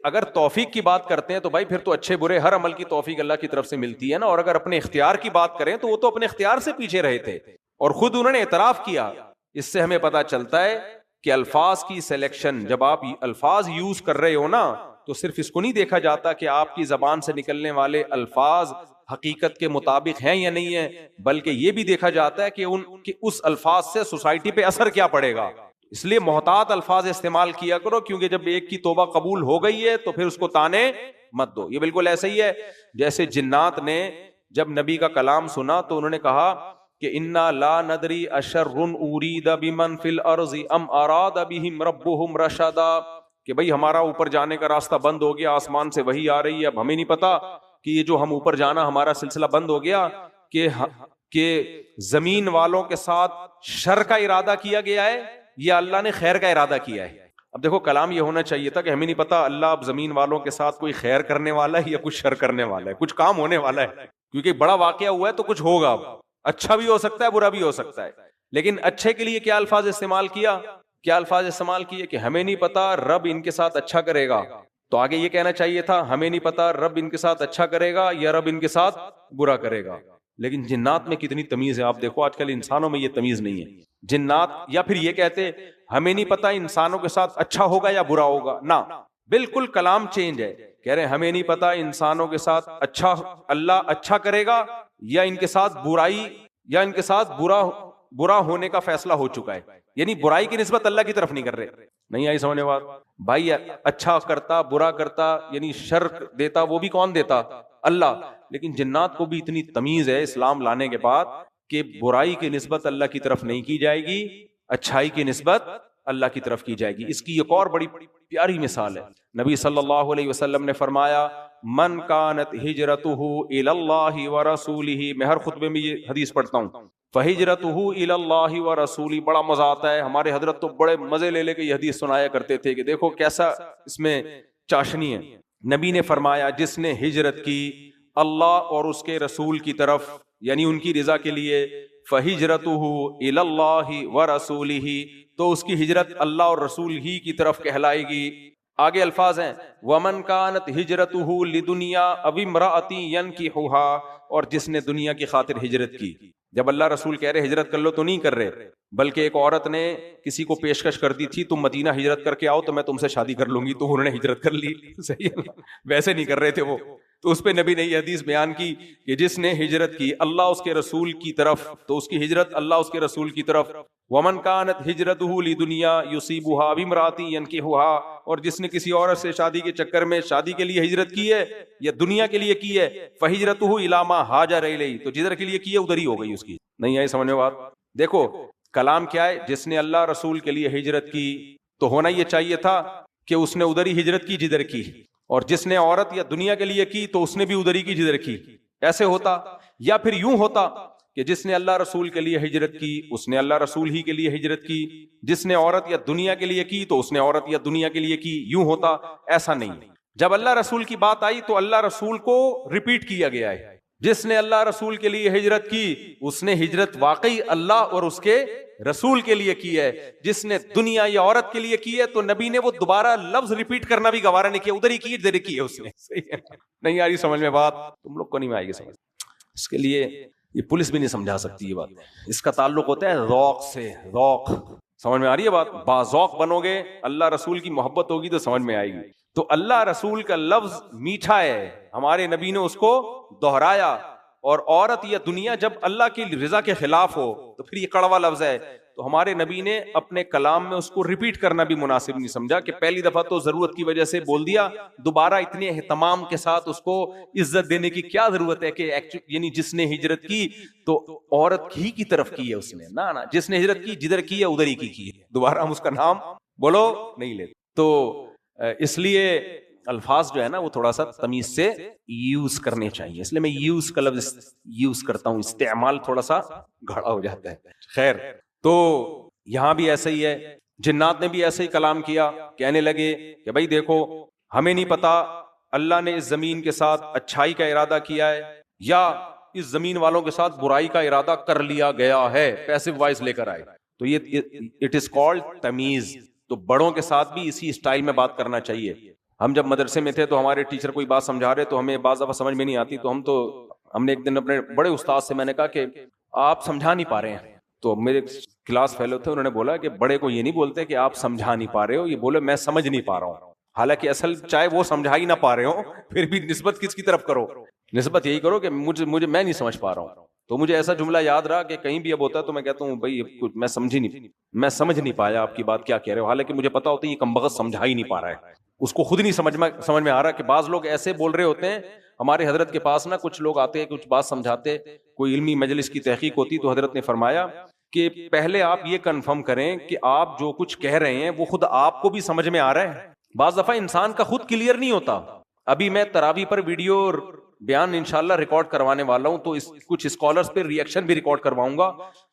اگر توفیق کی بات کرتے ہیں تو بھائی پھر تو اچھے برے ہر عمل کی توفیق اللہ کی طرف سے ملتی ہے نا. اور اگر اپنے اختیار کی بات کریں تو وہ تو اپنے اختیار سے پیچھے رہے تھے اور خود انہوں نے اعتراف کیا. اس سے ہمیں پتا چلتا ہے کہ الفاظ کی سلیکشن, جب آپ الفاظ یوز کر رہے ہو نا, تو صرف اس کو نہیں دیکھا جاتا کہ آپ کی زبان سے نکلنے والے الفاظ حقیقت کے مطابق ہیں یا نہیں ہیں, بلکہ یہ بھی دیکھا جاتا ہے کہ اس الفاظ سے سوسائٹی پہ اثر کیا پڑے گا. اس لیے محتاط الفاظ استعمال کیا کرو, کیونکہ جب ایک کی توبہ قبول ہو گئی ہے تو پھر اس کو تانے مت دو. یہ بالکل ایسا ہی ہے جیسے جنات نے جب نبی کا کلام سنا تو انہوں نے کہا کہ انا لا ندری اشر ارید بمن فی الارض ام اراد بہم ربہم رشدا, کہ بھئی ہمارا اوپر جانے کا راستہ بند ہو گیا, آسمان سے وحی آ رہی ہے, اب ہمیں نہیں پتا کہ یہ جو ہم اوپر جانا ہمارا سلسلہ بند ہو گیا کہ زمین والوں کے ساتھ شر کا ارادہ کیا گیا ہے یا اللہ نے خیر کا ارادہ کیا ہے. اب دیکھو کلام یہ ہونا چاہیے تھا کہ ہمیں نہیں پتا اللہ اب زمین والوں کے ساتھ کوئی خیر کرنے والا ہے یا کچھ شر کرنے والا ہے, کچھ کام ہونے والا ہے, کیونکہ بڑا واقعہ ہوا ہے تو کچھ ہوگا, اچھا بھی ہو سکتا ہے برا بھی ہو سکتا ہے. لیکن اچھے کے لیے کیا الفاظ استعمال کیے کہ ہمیں نہیں پتا رب ان کے ساتھ اچھا کرے گا, تو آگے یہ کہنا چاہیے تھا ہمیں نہیں پتا رب ان کے ساتھ اچھا کرے گا یا رب ان کے ساتھ برا کرے گا. لیکن جنات میں کتنی تمیز ہے, آپ دیکھو آج کل انسانوں میں یہ تمیز نہیں ہے. جنات یا پھر یہ کہتے ہمیں نہیں پتا انسانوں کے ساتھ اچھا ہوگا یا برا ہوگا, نہ, بالکل کلام چینج ہے. کہہ رہے ہیں ہمیں نہیں پتا انسانوں کے ساتھ اچھا اللہ اچھا کرے گا یا ان کے ساتھ برائی یا ان کے ساتھ برا ہونے کا فیصلہ ہو چکا ہے. یعنی برائی کی نسبت اللہ کی طرف نہیں کر رہے. نہیں آئی سمجھنے بات بھائی؟ اچھا کرتا برا کرتا یعنی شر دیتا وہ بھی کون دیتا؟ اللہ. لیکن جنات کو بھی اتنی تمیز ہے اسلام لانے کے بعد کہ برائی کی نسبت اللہ کی طرف نہیں کی جائے گی, اچھائی کی نسبت اللہ کی طرف کی جائے گی. اس کی ایک اور بڑی پیاری مثال ہے. نبی صلی اللہ علیہ وسلم نے فرمایا من کانت ہجرتہ الی اللہ ورسولہ, میں ہر خطبے میں یہ حدیث پڑھتا ہوں, فہجرتہ الی اللہ ورسولہ. بڑا مزہ آتا ہے, ہمارے حضرت تو بڑے مزے لے کے یہ حدیث سنایا کرتے تھے کہ دیکھو کیسا اس میں چاشنی ہے. نبی نے فرمایا جس نے ہجرت کی اللہ اور اس کے رسول کی طرف یعنی ان کی رضا کے لیے, فہجرتہ الی اللہ ورسولہ, تو اس کی ہجرت اللہ اور رسول ہی کی طرف کہلائے گی. آگے الفاظ ہیں ومن کانت ہجرتہ لدنیا او امرأۃ ینکحھها, اور جس نے دنیا کی خاطر ہجرت کی. جب اللہ رسول کہہ رہے ہجرت کر لو تو نہیں کر رہے, بلکہ ایک عورت نے کسی کو پیشکش کر دی تھی تم مدینہ ہجرت کر کے آؤ تو میں تم سے شادی کر لوں گی, تو انہوں نے ہجرت کر لی. صحیح ہے, ویسے نہیں کر رہے تھے وہ. تو اس پہ نبی نے یہ حدیث بیان کی کہ جس نے ہجرت کی اللہ اس کے رسول کی طرف تو اس کی ہجرت اللہ اس کے رسول کی طرف. ومن کانت ہجرتہ لدنیا یصیبها بامرأۃ ینکحھها, اور جس نے کسی عورت سے شادی کے چکر میں شادی کے لیے ہجرت کی ہے یا دنیا کے لیے کی ہے, فہجرتہ الی ما ہاجر الیہ, تو جدھر کے لیے کی ہے ادھر ہی ہو گئی اس کی. نہیں آئی سمجھ میں بات؟ دیکھو کلام کیا ہے, جس نے اللہ رسول کے لیے ہجرت کی تو ہونا یہ چاہیے تھا کہ اس نے ادھر ہی ہجرت کی جدھر کی, اور جس نے عورت یا دنیا کے لیے کی تو اس نے بھی ادھر ہی کی جدھر کی. ایسے ہوتا, یا پھر یوں ہوتا کہ جس نے اللہ رسول کے لیے ہجرت کی اس نے اللہ رسول ہی کے لیے ہجرت کی, جس نے عورت یا دنیا کے لیے کی تو اس نے عورت یا دنیا کے لیے کی, یوں ہوتا. ایسا نہیں. جب اللہ رسول کی بات آئی تو اللہ رسول کو ریپیٹ کیا گیا ہے. جس نے اللہ رسول کے لیے ہجرت کی اس نے ہجرت واقعی اللہ اور اس کے رسول کے لیے کی ہے. جس نے دنیا یا عورت کے لیے کی ہے تو نبی نے وہ دوبارہ لفظ ریپیٹ کرنا بھی گوارا نہیں کیا, ادھر ہی کی ادھر ہی کی ہے اس نے. صحیح ہے, نہیں آ رہی سمجھ میں بات؟ تم لوگ کو نہیں آئے گی سمجھ. اس کے لیے یہ پولیس بھی نہیں سمجھا سکتی یہ بات. اس کا تعلق ہوتا ہے ذوق سے. ذوق سمجھ میں آ رہی ہے بات؟ باذوق بنو گے, اللہ رسول کی محبت ہوگی تو سمجھ میں آئے گی. تو اللہ رسول کا لفظ میٹھا ہے, ہمارے نبی نے اس کو دہرایا. اور عورت یا دنیا جب اللہ کی رضا کے خلاف ہو تو پھر یہ کڑوا لفظ ہے, تو ہمارے نبی نے اپنے کلام میں اس کو ریپیٹ کرنا بھی مناسب نہیں سمجھا کہ پہلی دفعہ تو ضرورت کی وجہ سے بول دیا, دوبارہ اتنے اہتمام کے ساتھ اس کو عزت دینے کی کیا ضرورت ہے کہ یعنی جس نے ہجرت کی تو عورت ہی کی طرف کی ہے اس نے, نہ جس نے ہجرت کی جدھر کی ہے ادھر ہی کی ہے. دوبارہ ہم اس کا نام بولو نہیں لیتے. تو اس لیے الفاظ جو ہے نا وہ تھوڑا سا تمیز سے یوز کرنے چاہیے, اس لیے میں یوز کا لفظ یوز کرتا ہوں, استعمال تھوڑا سا گھڑا ہو جاتا ہے. خیر, تو یہاں بھی ایسا ہی ہے, جنات نے بھی ایسا ہی کلام کیا, کہنے لگے کہ بھائی دیکھو ہمیں نہیں پتا اللہ نے اس زمین کے ساتھ اچھائی کا ارادہ کیا ہے یا اس زمین والوں کے ساتھ برائی کا ارادہ کر لیا گیا ہے, پیسو وائس لے کر آئے. تو یہ اٹ از کالڈ تمیز. تو بڑوں کے ساتھ بھی اسی اسٹائل میں بات کرنا چاہیے. ہم جب مدرسے میں تھے تو ہمارے ٹیچر کوئی بات سمجھا رہے تو ہمیں بعض دفعہ سمجھ میں نہیں آتی، تو ہم نے ایک دن اپنے بڑے استاد سے میں نے کہا کہ آپ سمجھا نہیں پا رہے ہیں. تو میرے کلاس فیلو تھے، انہوں نے بولا کہ بڑے کو یہ نہیں بولتے کہ آپ سمجھا نہیں پا رہے ہو، یہ بولے میں سمجھ نہیں پا رہا ہوں. حالانکہ اصل چاہے وہ سمجھا ہی نہ پا رہے ہو پھر بھی نسبت کس کی طرف کرو؟ نسبت یہی کرو کہ مجھے میں نہیں سمجھ پا رہا ہوں. تو مجھے ایسا جملہ یاد رہا کہ کہیں بھی اب ہوتا ہے تو میں کہتا ہوں بھائی میں سمجھ نہیں پایا آپ کی بات کیا کہہ رہے ہو، حالانکہ مجھے پتا ہوتا ہے یہ کمبخت سمجھا ہی نہیں پا رہا ہے، اس کو خود نہیں سمجھ میں آ رہا. کہ بعض لوگ ایسے بول رہے ہوتے ہیں. ہمارے حضرت کے پاس نا کچھ لوگ آتے ہیں، کچھ بات سمجھاتے، کوئی علمی مجلس کی تحقیق ہوتی تو حضرت نے فرمایا کہ پہلے آپ یہ کنفرم کریں کہ آپ جو کچھ کہہ رہے ہیں وہ خود آپ کو بھی سمجھ میں آ رہا ہے. بعض دفعہ انسان کا خود کلیئر نہیں ہوتا. ابھی میں تراویح پر ویڈیو بیان انشاءاللہ ریکارڈ کروانے والا ہوں، تو کچھ اسکالرز پہ ریئیکشن بھی ریکارڈ کرواؤں گا،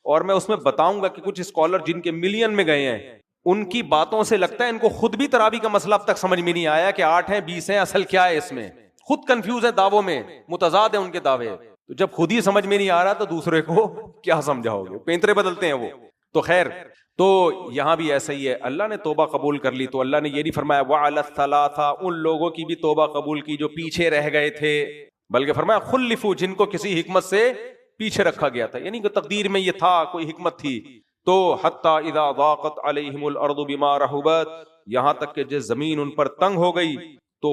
اور میں اس میں بتاؤں گا کہ کچھ اسکالر جن کے ملین میں گئے ہیں، ان کی باتوں سے لگتا ہے ان کو خود بھی تراویح کا مسئلہ اب تک سمجھ میں نہیں آیا کہ 8 ہیں 20 ہیں، اصل کیا ہے اس میں. خود کنفیوز ہے دعووں میں، متضاد ہیں ان کے دعوے. تو جب خود ہی سمجھ میں نہیں آ رہا تو دوسرے کو کیا سمجھاؤ گے؟ پینترے بدلتے ہیں وہ. تو خیر، تو یہاں بھی ایسا ہی ہے. اللہ نے توبہ قبول کر لی تو اللہ نے یہ نہیں فرمایا وَعَلَى الثَّلَاثَةِ، ان لوگوں کی بھی توبہ قبول کی جو پیچھے رہ گئے تھے، بلکہ فرمایا خُلِّفُوا، جن کو کسی حکمت سے پیچھے رکھا گیا تھا، یعنی کہ تقدیر میں یہ تھا، کوئی حکمت تھی. تو حَتَّى إِذَا ضَاقَتْ عَلَيْهِمُ الْأَرْضُ بِمَا رَحُبَتْ، یہاں تک کہ جس زمین ان پر تنگ ہو گئی تو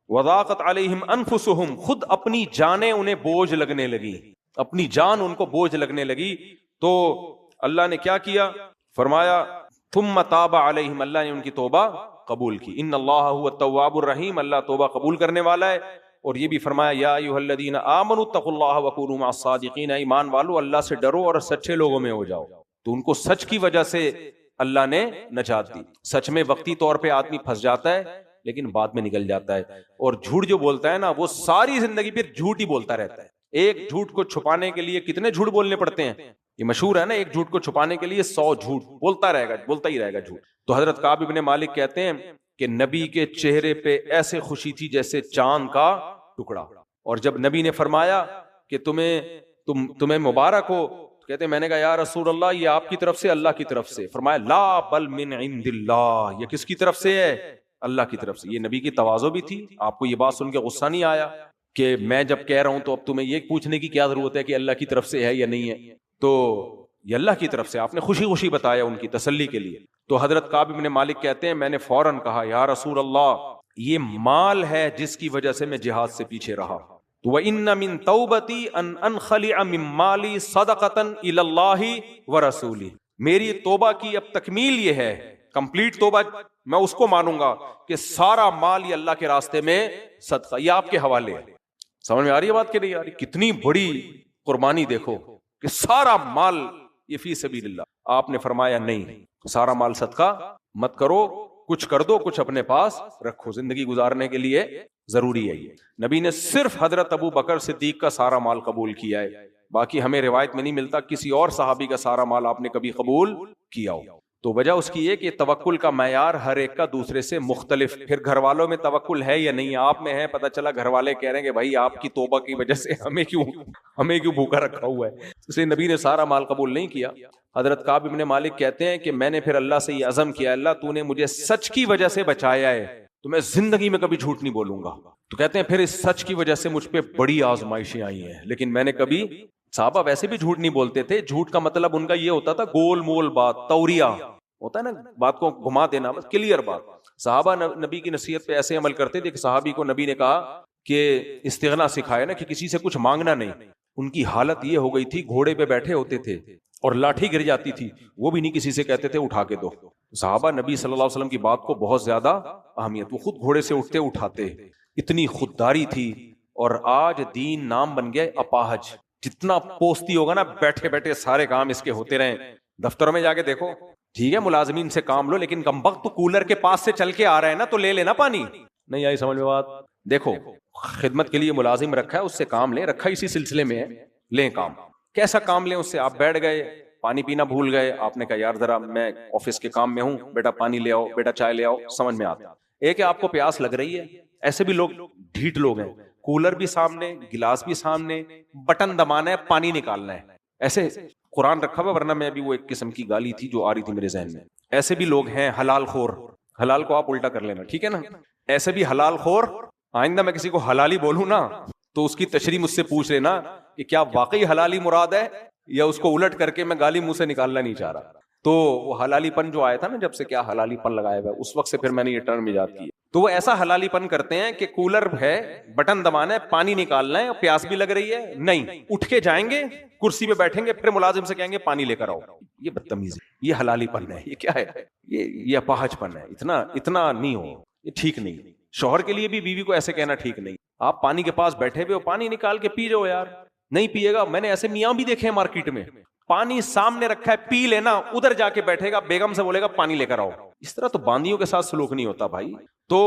وَضَاقَتْ عَلَيْهِمْ أَنفُسُهُمْ، خود اپنی جانیں انہیں بوجھ لگنے لگی، اپنی جان ان کو بوجھ لگنے لگی. تو اللہ نے کیا کیا؟ فرمایا ثم تاب علیہم، اللہ نے ان کی توبہ قبول کی. ان اللہ هو التواب الرحیم، اللہ توبہ قبول کرنے والا ہے. اور یہ بھی فرمایا یا ایھا الذین آمنوا اتقوا اللہ وکونوا مع الصادقین، ایمان والو اللہ سے ڈرو اور سچے لوگوں میں ہو جاؤ. تو ان کو سچ کی وجہ سے اللہ نے نجات دی. سچ میں وقتی طور پہ آدمی پھنس جاتا ہے لیکن بعد میں نکل جاتا ہے، اور جھوٹ جو بولتا ہے نا وہ ساری زندگی پھر جھوٹ ہی بولتا رہتا ہے. ایک جھوٹ کو چھپانے کے لیے کتنے جھوٹ بولنے پڑتے ہیں، یہ مشہور ہے نا، ایک جھوٹ کو چھپانے کے لیے 100 جھوٹ بولتا رہے گا، بولتا ہی رہے گا جھوٹ. تو حضرت کعب ابن مالک کہتے ہیں کہ نبی کے چہرے پہ ایسے خوشی تھی جیسے چاند کا ٹکڑا. اور جب نبی نے فرمایا کہ تمہیں مبارک ہو، کہتے ہیں میں نے کہا یا رسول اللہ یہ آپ کی طرف سے اللہ کی طرف سے؟ فرمایا لا بل من عند اللہ، یہ کس کی طرف سے ہے؟ اللہ کی طرف سے. یہ نبی کی تواضع بھی تھی. آپ کو یہ بات سن کے غصہ نہیں آیا کہ میں جب کہہ رہا ہوں تو اب تمہیں یہ پوچھنے کی کیا ضرورت ہے کہ اللہ کی طرف سے ہے یا نہیں ہے؟ تو یہ اللہ کی طرف سے، آپ نے خوشی خوشی بتایا ان کی تسلی کے لیے. تو حضرت کعب ابن مالک کہتے ہیں میں نے فوراً کہا یا رسول اللہ یہ مال ہے جس کی وجہ سے میں جہاد سے پیچھے رہا. وَإِنَّ مِن تَوْبَتِي أَنْ أَنْخَلِعَ مِن مَالِي صَدَقَةً إِلَى اللَّهِ وَرَسُولِهِ، میری توبہ کی اب تکمیل یہ ہے، کمپلیٹ توبہ میں اس کو مانوں گا کہ سارا مال یہ اللہ کے راستے میں صدقہ، یہ آپ کے حوالے ہے. سمجھ میں آ رہی ہے بات کہ نہیں آ رہی؟ کتنی بڑی قربانی دیکھو کہ سارا مال یہ فی سبیل اللہ. آپ نے فرمایا نہیں، سارا مال صدقہ مت کرو، کچھ کر دو، کچھ اپنے پاس رکھو، زندگی گزارنے کے لیے ضروری ہے. یہ نبی نے صرف حضرت ابو بکر صدیق کا سارا مال قبول کیا ہے، باقی ہمیں روایت میں نہیں ملتا کسی اور صحابی کا سارا مال آپ نے کبھی قبول کیا ہو. تو وجہ اس کی یہ کہ توکل کا معیار ہر ایک کا دوسرے سے مختلف. پھر گھر والوں میں توکل ہے یا نہیں، آپ میں ہے، پتہ چلا گھر والے کہہ رہے ہیں کہ بھائی آپ کی توبہ کی وجہ سے ہمیں کیوں بھوکا رکھا ہوا ہے، اس لیے نبی نے سارا مال قبول نہیں کیا. حضرت کعب ابن مالک کہتے ہیں کہ میں نے پھر اللہ سے یہ عزم کیا اللہ تو نے مجھے سچ کی وجہ سے بچایا ہے تو میں زندگی میں کبھی جھوٹ نہیں بولوں گا. تو کہتے ہیں پھر اس سچ کی وجہ سے مجھ پہ بڑی آزمائشیں آئی ہیں، لیکن میں نے کبھی، صحابہ ویسے بھی جھوٹ نہیں بولتے تھے، جھوٹ کا مطلب ان کا یہ ہوتا تھا گول مول بات، توریہ ہوتا ہے نا، بات کو گھما دینا، بس کلیئر بات. صحابہ نبی کی نصیحت پہ ایسے عمل کرتے تھے کہ صحابی کو نبی نے کہا کہ استغنا سکھایا نا، کہ کسی سے کچھ مانگنا نہیں. ان کی حالت یہ ہو گئی تھی گھوڑے پہ بیٹھے ہوتے تھے اور لاٹھی گر جاتی تھی، وہ بھی نہیں کسی سے کہتے تھے اٹھا کے دو. صحابہ نبی صلی اللہ علیہ وسلم کی بات کو بہت زیادہ اہمیت، وہ خود گھوڑے سے اٹھتے اٹھاتے، اتنی خودداری تھی. اور آج دین نام بن گئے اپاہج، جتنا پوستی ہوگا نا بیٹھے بیٹھے سارے کام اس کے ہوتے رہیں. دفتروں میں جا کے دیکھو، ٹھیک ہے ملازمین سے کام لو، لیکن کم وقت تو کولر کے پاس سے چل کے آ رہے ہیں نا تو لے لینا پانی. نہیں آئی سمجھ میں بات؟ دیکھو خدمت کے لیے ملازم رکھا ہے، اس سے کام لیں، رکھا اسی سلسلے میں ہے، لیں کام. کیسا کام لیں اس سے؟ آپ بیٹھ گئے، پانی پینا بھول گئے، آپ نے کہا یار ذرا میں آفس کے کام میں ہوں، بیٹا پانی لے آؤ، بیٹا چائے لے آؤ، سمجھ میں آتا. ایک ہے آپ کو پیاس لگ رہی ہے، ایسے بھی لوگ ڈھیٹ لوگ ہیں، کولر بھی سامنے، گلاس بھی سامنے، بٹن دبانا ہے، پانی نکالنا ہے، ایسے قرآن رکھا ہوا. ورنہ میں بھی وہ ایک قسم کی گالی تھی جو آ رہی تھی میرے ذہن میں. ایسے بھی لوگ ہیں حلال خور، حلال کو آپ الٹا کر لینا، ٹھیک ہے نا. ایسے بھی حلال خور، آئندہ میں کسی کو حلالی بولوں نا تو اس کی تشریح مجھ سے پوچھ لینا کہ کیا واقعی حلالی مراد ہے یا اس کو الٹ کر کے میں گالی منہ سے نکالنا نہیں چاہ رہا. تو وہ حلالی پن جو آیا تھا نا، جب سے کیا حلالی پن لگایا ہوا ہے، اس وقت سے پھر میں نے یہ ٹرم ایجاد کی. تو وہ ایسا حلالی پن کرتے ہیں کہ کولر ہے، بٹن دبانا ہے، پانی نکالنا ہے، پیاس بھی لگ رہی ہے، نہیں، اٹھ کے جائیں گے، کرسی پہ بیٹھیں گے، پھر ملازم سے کہیں گے پانی لے کر آؤ. یہ بدتمیزی، یہ حلالی پن ہے. یہ کیا ہے؟ یہ اپاہج پن ہے. اتنا نہیں ہو، یہ ٹھیک نہیں. شوہر کے لیے بھی بیوی کو ایسے کہنا ٹھیک نہیں. آپ پانی کے پاس بیٹھے ہوئے ہو، پانی نکال کے پی جاؤ یار. نہیں پیے گا. میں نے ایسے میاں بھی دیکھے ہیں مارکیٹ میں، پانی سامنے رکھا ہے، پی لینا، ادھر جا کے بیٹھے گا، بیگم سے بولے گا پانی لے کر آؤ. اس طرح تو باندیوں کے ساتھ سلوک نہیں ہوتا بھائی. تو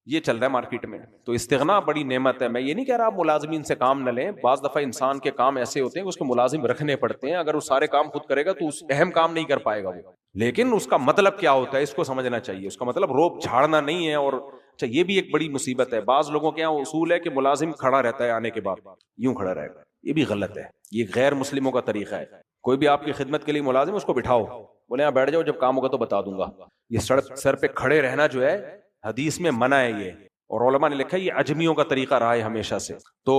یہ چل رہا ہے مارکیٹ میں. تو استغنا بڑی نعمت ہے. میں یہ نہیں کہہ رہا آپ ملازمین سے کام نہ لیں. بعض دفعہ انسان کے کام ایسے ہوتے ہیں کہ اس کو ملازم رکھنے پڑتے ہیں. اگر وہ سارے کام خود کرے گا تو اس اہم کام نہیں کر پائے گا وہ. لیکن اس کا مطلب کیا ہوتا ہے اس کو سمجھنا چاہیے. اس کا مطلب روب جھاڑنا نہیں ہے. اور اچھا، یہ بھی ایک بڑی مصیبت ہے. بعض لوگوں کے یہاں اصول ہے کہ ملازم کھڑا رہتا ہے، آنے کے بعد یوں کھڑا رہے گا. یہ بھی غلط ہے. یہ غیر مسلموں کا طریقہ ہے. کوئی بھی آپ کی خدمت کے لیے ملازم، اس کو بٹھاؤ، بولے یہاں بیٹھ جاؤ، جب کام ہوگا تو بتا دوں گا. یہ سر پہ کھڑے رہنا جو ہے حدیث میں منع ہے یہ. اور علماء نے لکھا ہے یہ اجمیوں کا طریقہ رہا ہے ہمیشہ سے. تو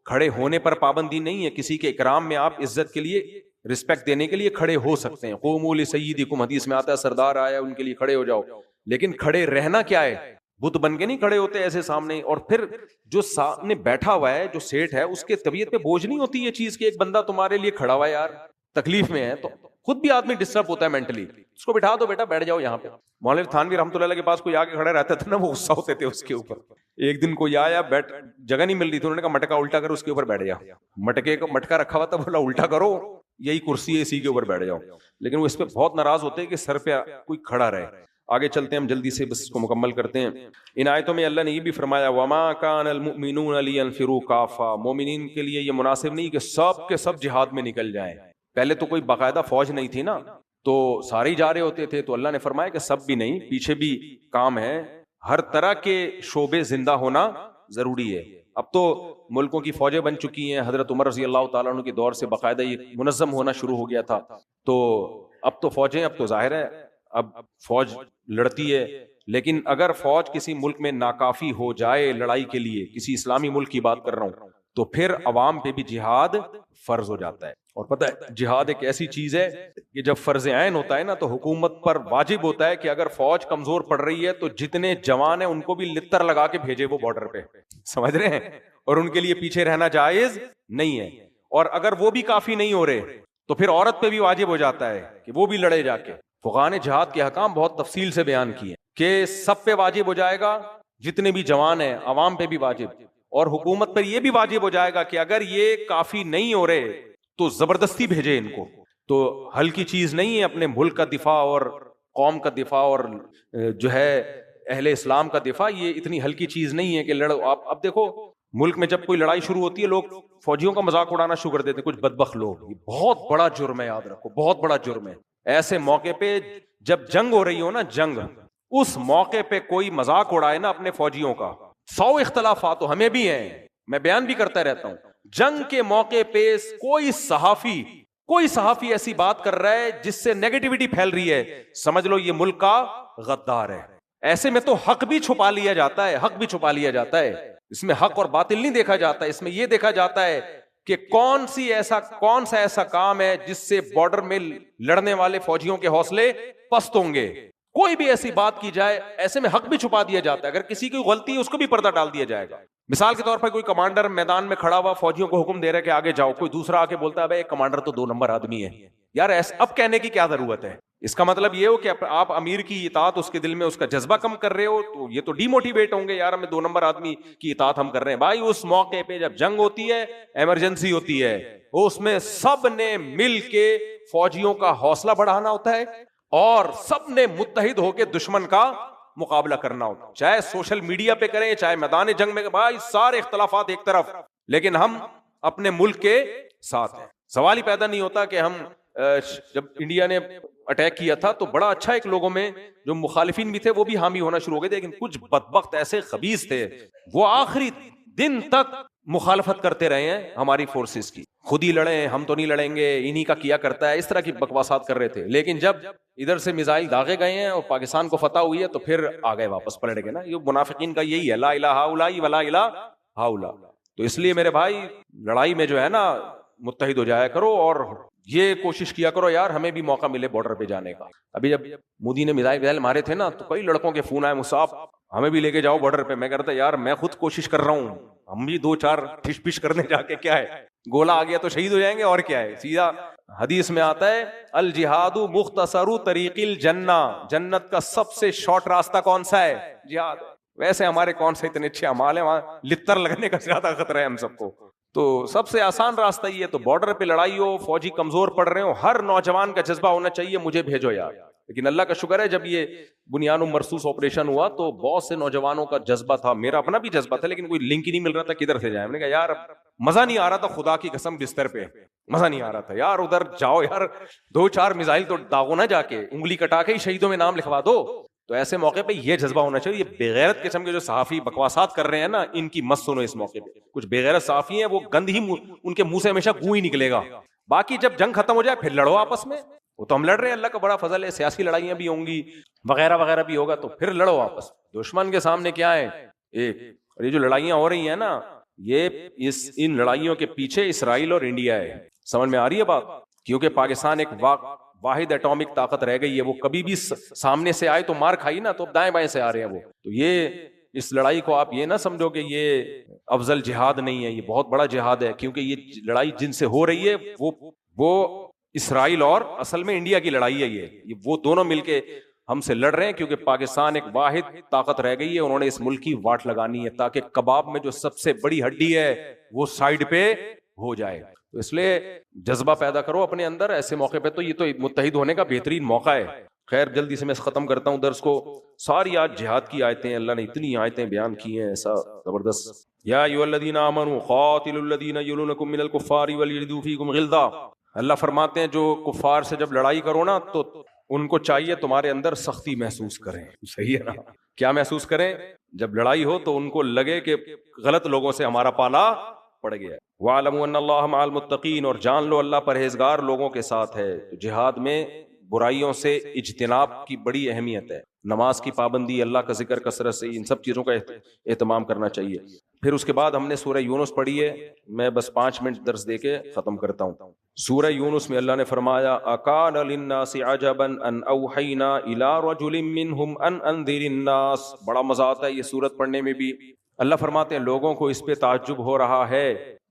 کھڑے ہونے پر پابندی نہیں ہے. کسی کے اکرام میں آپ عزت کے لیے، رسپیکٹ دینے کے لیے کھڑے ہو سکتے ہیں. قوموا لسیدکم، حدیث میں آتا ہے سردار آیا ان کے لیے کھڑے ہو جاؤ. لیکن کھڑے رہنا کیا ہے؟ بت بن کے نہیں کھڑے ہوتے ایسے سامنے. اور پھر جو سامنے بیٹھا ہوا ہے، جو سیٹ ہے، اس کے طبیعت پہ بوجھ نہیں ہوتی یہ چیز کہ ایک بندہ تمہارے لیے کھڑا ہوا ہے یار، تکلیف میں ہے. تو خود بھی آدمی ڈسٹرب ہوتا ہے مینٹلی. اس کو بٹھا دو، بیٹا بیٹھ جاؤ یہاں پہ. مولانا تھانوی رحمۃ اللہ علیہ کے پاس کوئی آگے کھڑا رہتا تھا نا، وہ غصہ ہوتے تھے اس کے اوپر. ایک دن کوئی آیا، بیٹھ جگہ نہیں مل رہی تھی، انہوں نے کہا مٹکا الٹا کر اس کے اوپر بیٹھ جا. مٹکا رکھا ہوا تھا، بولا الٹا کرو، یہی کرسی ہے، اسی کے اوپر بیٹھ جاؤ. لیکن وہ اس پہ بہت ناراض ہوتے ہیں کہ سر پہ کوئی کھڑا رہے. آگے چلتے ہیں ہم جلدی سے، بس اس کو مکمل کرتے ہیں. ان آیتوں میں اللہ نے یہ بھی فرمایا وما کان المؤمنون لینفروا کافہ، مومنین کے لیے یہ مناسب نہیں کہ سب کے سب جہاد میں نکل جائیں. پہلے تو کوئی باقاعدہ فوج نہیں تھی نا، تو سارے جا رہے ہوتے تھے. تو اللہ نے فرمایا کہ سب بھی نہیں، پیچھے بھی کام ہے. ہر طرح کے شعبے زندہ ہونا ضروری ہے. اب تو ملکوں کی فوجیں بن چکی ہیں. حضرت عمر رضی اللہ تعالیٰ عنہ کے دور سے باقاعدہ یہ منظم ہونا شروع ہو گیا تھا. تو اب تو فوجیں، اب تو ظاہر ہے اب فوج لڑتی ہے. لیکن اگر فوج کسی ملک میں ناکافی ہو جائے لڑائی کے لیے، کسی اسلامی ملک کی بات کر رہا ہوں، تو پھر عوام پہ بھی جہاد فرض ہو جاتا ہے. اور پتہ ہے جہاد ایک ایسی چیز ہے کہ جب فرض عین ہوتا ہے نا، تو حکومت پر واجب ہوتا ہے کہ اگر فوج کمزور پڑ رہی ہے تو جتنے جوان ہیں ان کو بھی لتر لگا کے بھیجے وہ بارڈر پہ. سمجھ رہے ہیں؟ اور ان کے لیے پیچھے رہنا جائز نہیں ہے. اور اگر وہ بھی کافی نہیں ہو رہے تو پھر عورت پہ بھی واجب ہو جاتا ہے کہ وہ بھی لڑے جا کے. فقہاء نے جہاد کے احکام بہت تفصیل سے بیان کیے کہ سب پہ واجب ہو جائے گا، جتنے بھی جوان ہیں، عوام پہ بھی واجب. اور حکومت پر یہ بھی واجب ہو جائے گا کہ اگر یہ کافی نہیں ہو رہے تو زبردستی بھیجے ان کو. تو ہلکی چیز نہیں ہے اپنے ملک کا دفاع اور قوم کا دفاع اور جو ہے اہل اسلام کا دفاع. یہ اتنی ہلکی چیز نہیں ہے کہ لڑو. آپ اب دیکھو ملک میں جب کوئی لڑائی شروع ہوتی ہے، لوگ فوجیوں کا مذاق اڑانا شروع کر دیتے ہیں، کچھ بدبخت لوگ. یہ بہت بڑا جرم ہے، یاد رکھو، بہت بڑا جرم ہے. ایسے موقع پہ جب جنگ ہو رہی ہو نا، جنگ، اس موقع پہ کوئی مذاق اڑائے نا اپنے فوجیوں کا. 100 اختلافات تو ہمیں بھی ہیں، میں بیان بھی کرتا رہتا ہوں. جنگ کے موقع پہ کوئی صحافی ایسی بات کر رہا ہے جس سے نیگیٹیوٹی پھیل رہی ہے، سمجھ لو یہ ملک کا غدار ہے. ایسے میں تو حق بھی چھپا لیا جاتا ہے. اس میں حق اور باطل نہیں دیکھا جاتا. اس میں یہ دیکھا جاتا ہے کہ کون سا ایسا کام ہے جس سے بارڈر میں لڑنے والے فوجیوں کے حوصلے پست ہوں گے. کوئی بھی ایسی بات کی جائے، ایسے میں حق بھی چھپا دیا جاتا ہے. اگر کسی کی غلطی ہے اس کو بھی پردہ ڈال دیا جائے گا. مثال کے طور پر کوئی کمانڈر میدان میں کھڑا ہوا فوجیوں کو حکم دے رہا ہے کہ آگے جاؤ، کوئی دوسرا آ کے بولتا ہے بھائی کمانڈر تو 2 نمبر آدمی ہے. یار اب کہنے کی کیا ضرورت ہے؟ اس کا مطلب یہ ہو کہ آپ امیر کی اطاعت، اس کے دل میں اس کا جذبہ کم کر رہے ہو، تو یہ تو ڈی موٹیویٹ ہوں گے، یار ہمیں 2 نمبر آدمی کی اطاعت ہم کر رہے ہیں. بھائی اس موقع پہ جب جنگ ہوتی ہے، ایمرجنسی ہوتی ہے، اس میں سب نے مل کے فوجیوں کا حوصلہ بڑھانا ہوتا ہے اور سب نے متحد ہو کے دشمن کا مقابلہ کرنا ہوتا ہے. چاہے سوشل میڈیا پہ کریں، چاہے میدان جنگ میں، بھائی سارے اختلافات ایک طرف، لیکن ہم اپنے ملک کے ساتھ ہیں. سوال ہی پیدا نہیں ہوتا کہ ہم جب انڈیا نے اٹیک کیا تھا تو بڑا اچھا ایک لوگوں میں جو مخالفین بھی تھے وہ بھی حامی ہونا شروع ہو گئے تھے، لیکن کچھ بدبخت ایسے خبیث تھے وہ آخری دن تک مخالفت کرتے رہے ہیں ہماری فورسز کی. خود ہی لڑیں، ہم تو نہیں لڑیں گے، انہی کا کیا کرتا ہے، اس طرح کی بکواسات کر رہے تھے. لیکن جب ادھر سے میزائل داغے گئے ہیں اور پاکستان کو فتح ہوئی ہے تو پھر آ گئے واپس پلٹ گئے نا. یہ منافقین کا یہی ہے، لا الہ ہؤلاء ولا الہ ہؤلاء. تو اس لیے میرے بھائی لڑائی میں جو ہے نا متحد ہو جایا کرو اور یہ کوشش کیا کرو یار ہمیں بھی موقع ملے بارڈر پہ جانے کا. ابھی جب مودی نے میزائل مارے تھے نا تو کئی لڑکوں کے فون آئے، مصعب ہمیں بھی لے کے جاؤ بارڈر پہ. میں کہتا یار میں خود کوشش کر رہا ہوں، ہم بھی 2-4 ٹھش پش کرنے جا کے کیا ہے، گولا آ گیا تو شہید ہو جائیں گے اور کیا ہے. سیدھا حدیث میں آتا ہے الجہاد مختصر طریق الجنہ، جنت کا سب سے شارٹ راستہ کون سا ہے؟ جہاد. ویسے ہمارے کون سے اتنے اچھے اعمال ہیں، وہاں لتر لگنے کا زیادہ خطرہ ہے ہم سب کو. تو سب سے آسان راستہ یہ ہے. تو بارڈر پہ لڑائی ہو، فوجی کمزور پڑ رہے ہو، ہر نوجوان کا جذبہ ہونا چاہیے مجھے بھیجو یار. لیکن اللہ کا شکر ہے جب یہ بنیاد مرصوص آپریشن ہوا تو بہت سے نوجوانوں کا جذبہ تھا، میرا اپنا بھی جذبہ تھا، لیکن کوئی لنک ہی نہیں مل رہا تھا کدھر سے جائیں. میں نے کہا یار مزہ نہیں آ رہا تھا، خدا کی قسم بستر پہ مزہ نہیں آ رہا تھا یار. ادھر جاؤ یار 2-4 میزائل تو داغو نہ، جا کے انگلی کٹا کے ہی شہیدوں میں نام لکھوا دو. تو ایسے موقع پہ یہ جذبہ ہونا چاہیے. یہ بےغیرت قسم کے جو صحافی بکواسات کر رہے ہیں نا، ان کی مت سنو. اس موقع پہ کچھ بےغیرت صحافی ہیں، وہ گند ہی ان کے منہ سے ہمیشہ گوں ہی نکلے گا. باقی جب جنگ ختم ہو جائے پھر لڑو آپس میں. وہ تو ہم لڑ رہے ہیں، اللہ کا بڑا فضل ہے، سیاسی لڑائیاں بھی ہوں گی وغیرہ وغیرہ بھی ہوگا، تو پھر لڑو آپس. دشمن کے سامنے کیا ہے ایک. اور یہ جو لڑائیاں ہو رہی ہیں نا، یہ ان لڑائیوں کے پیچھے اسرائیل اور انڈیا ہے. سمجھ میں آ رہی ہے بات؟ کیونکہ پاکستان ایک واحد ایٹامک طاقت رہ گئی ہے. وہ کبھی بھی سامنے سے آئے تو مار کھائی نا، تو اب دائیں بائیں سے آ رہے ہیں وہ. تو یہ اس لڑائی کو آپ یہ نہ سمجھو کہ یہ افضل جہاد نہیں ہے، یہ بہت بڑا جہاد ہے. کیونکہ یہ لڑائی جن سے ہو رہی ہے وہ اسرائیل اور اصل میں انڈیا کی لڑائی ہے. یہ وہ دونوں مل کے ہم سے لڑ رہے ہیں، کیونکہ پاکستان ایک واحد طاقت رہ گئی ہے. انہوں نے اس ملک کی واٹ لگانی ہے تاکہ کباب میں جو سب سے بڑی ہڈی ہے وہ سائیڈ پہ ہو جائے. تو اس لیے جذبہ پیدا کرو اپنے اندر. ایسے موقع پہ تو یہ تو متحد ہونے کا بہترین موقع ہے. خیر جلدی سے میں ختم کرتا ہوں درس کو. ساری آج جہاد کی آیتیں، اللہ نے اتنی آیتیں بیان کی ہیں ایسا زبردست. یا ایھا الذین آمنوا قاتلوا الذین یلونکم من الکفار ولیجدوا فیکم غلظہ. اللہ فرماتے ہیں جو کفار سے جب لڑائی کرو نا تو ان کو چاہیے تمہارے اندر سختی محسوس کریں. صحیح ہے نا؟ کیا محسوس کریں؟ جب لڑائی ہو تو ان کو لگے کہ غلط لوگوں سے ہمارا پالا پڑ گیا. وَاعْلَمُوا أَنَّ اللَّهَ مَعَ الْمُتَّقِينَ. اور جان لو اللہ پرہیزگار لوگوں کے ساتھ ہے. جہاد میں برائیوں سے اجتناب کی بڑی اہمیت ہے. نماز کی پابندی، اللہ کا ذکر کثرت سے، ان سب چیزوں کا اہتمام کرنا چاہیے. پھر اس کے بعد ہم نے سورہ یونس پڑھی ہے. میں بس 5 منٹ درس دے کے ختم کرتا ہوں. سورہ یونس میں اللہ نے فرمایا اَكَانَ لِلنَّاسِ عَجَبًا أَنْ أَوْحَيْنَا إِلَىٰ رَجُلٍ مِّنْهُمْ أَنْ أَنذِرِ النَّاسَ. بڑا مزہ آتا ہے یہ سورت پڑھنے میں بھی. اللہ فرماتے ہیں لوگوں کو اس پہ تعجب ہو رہا ہے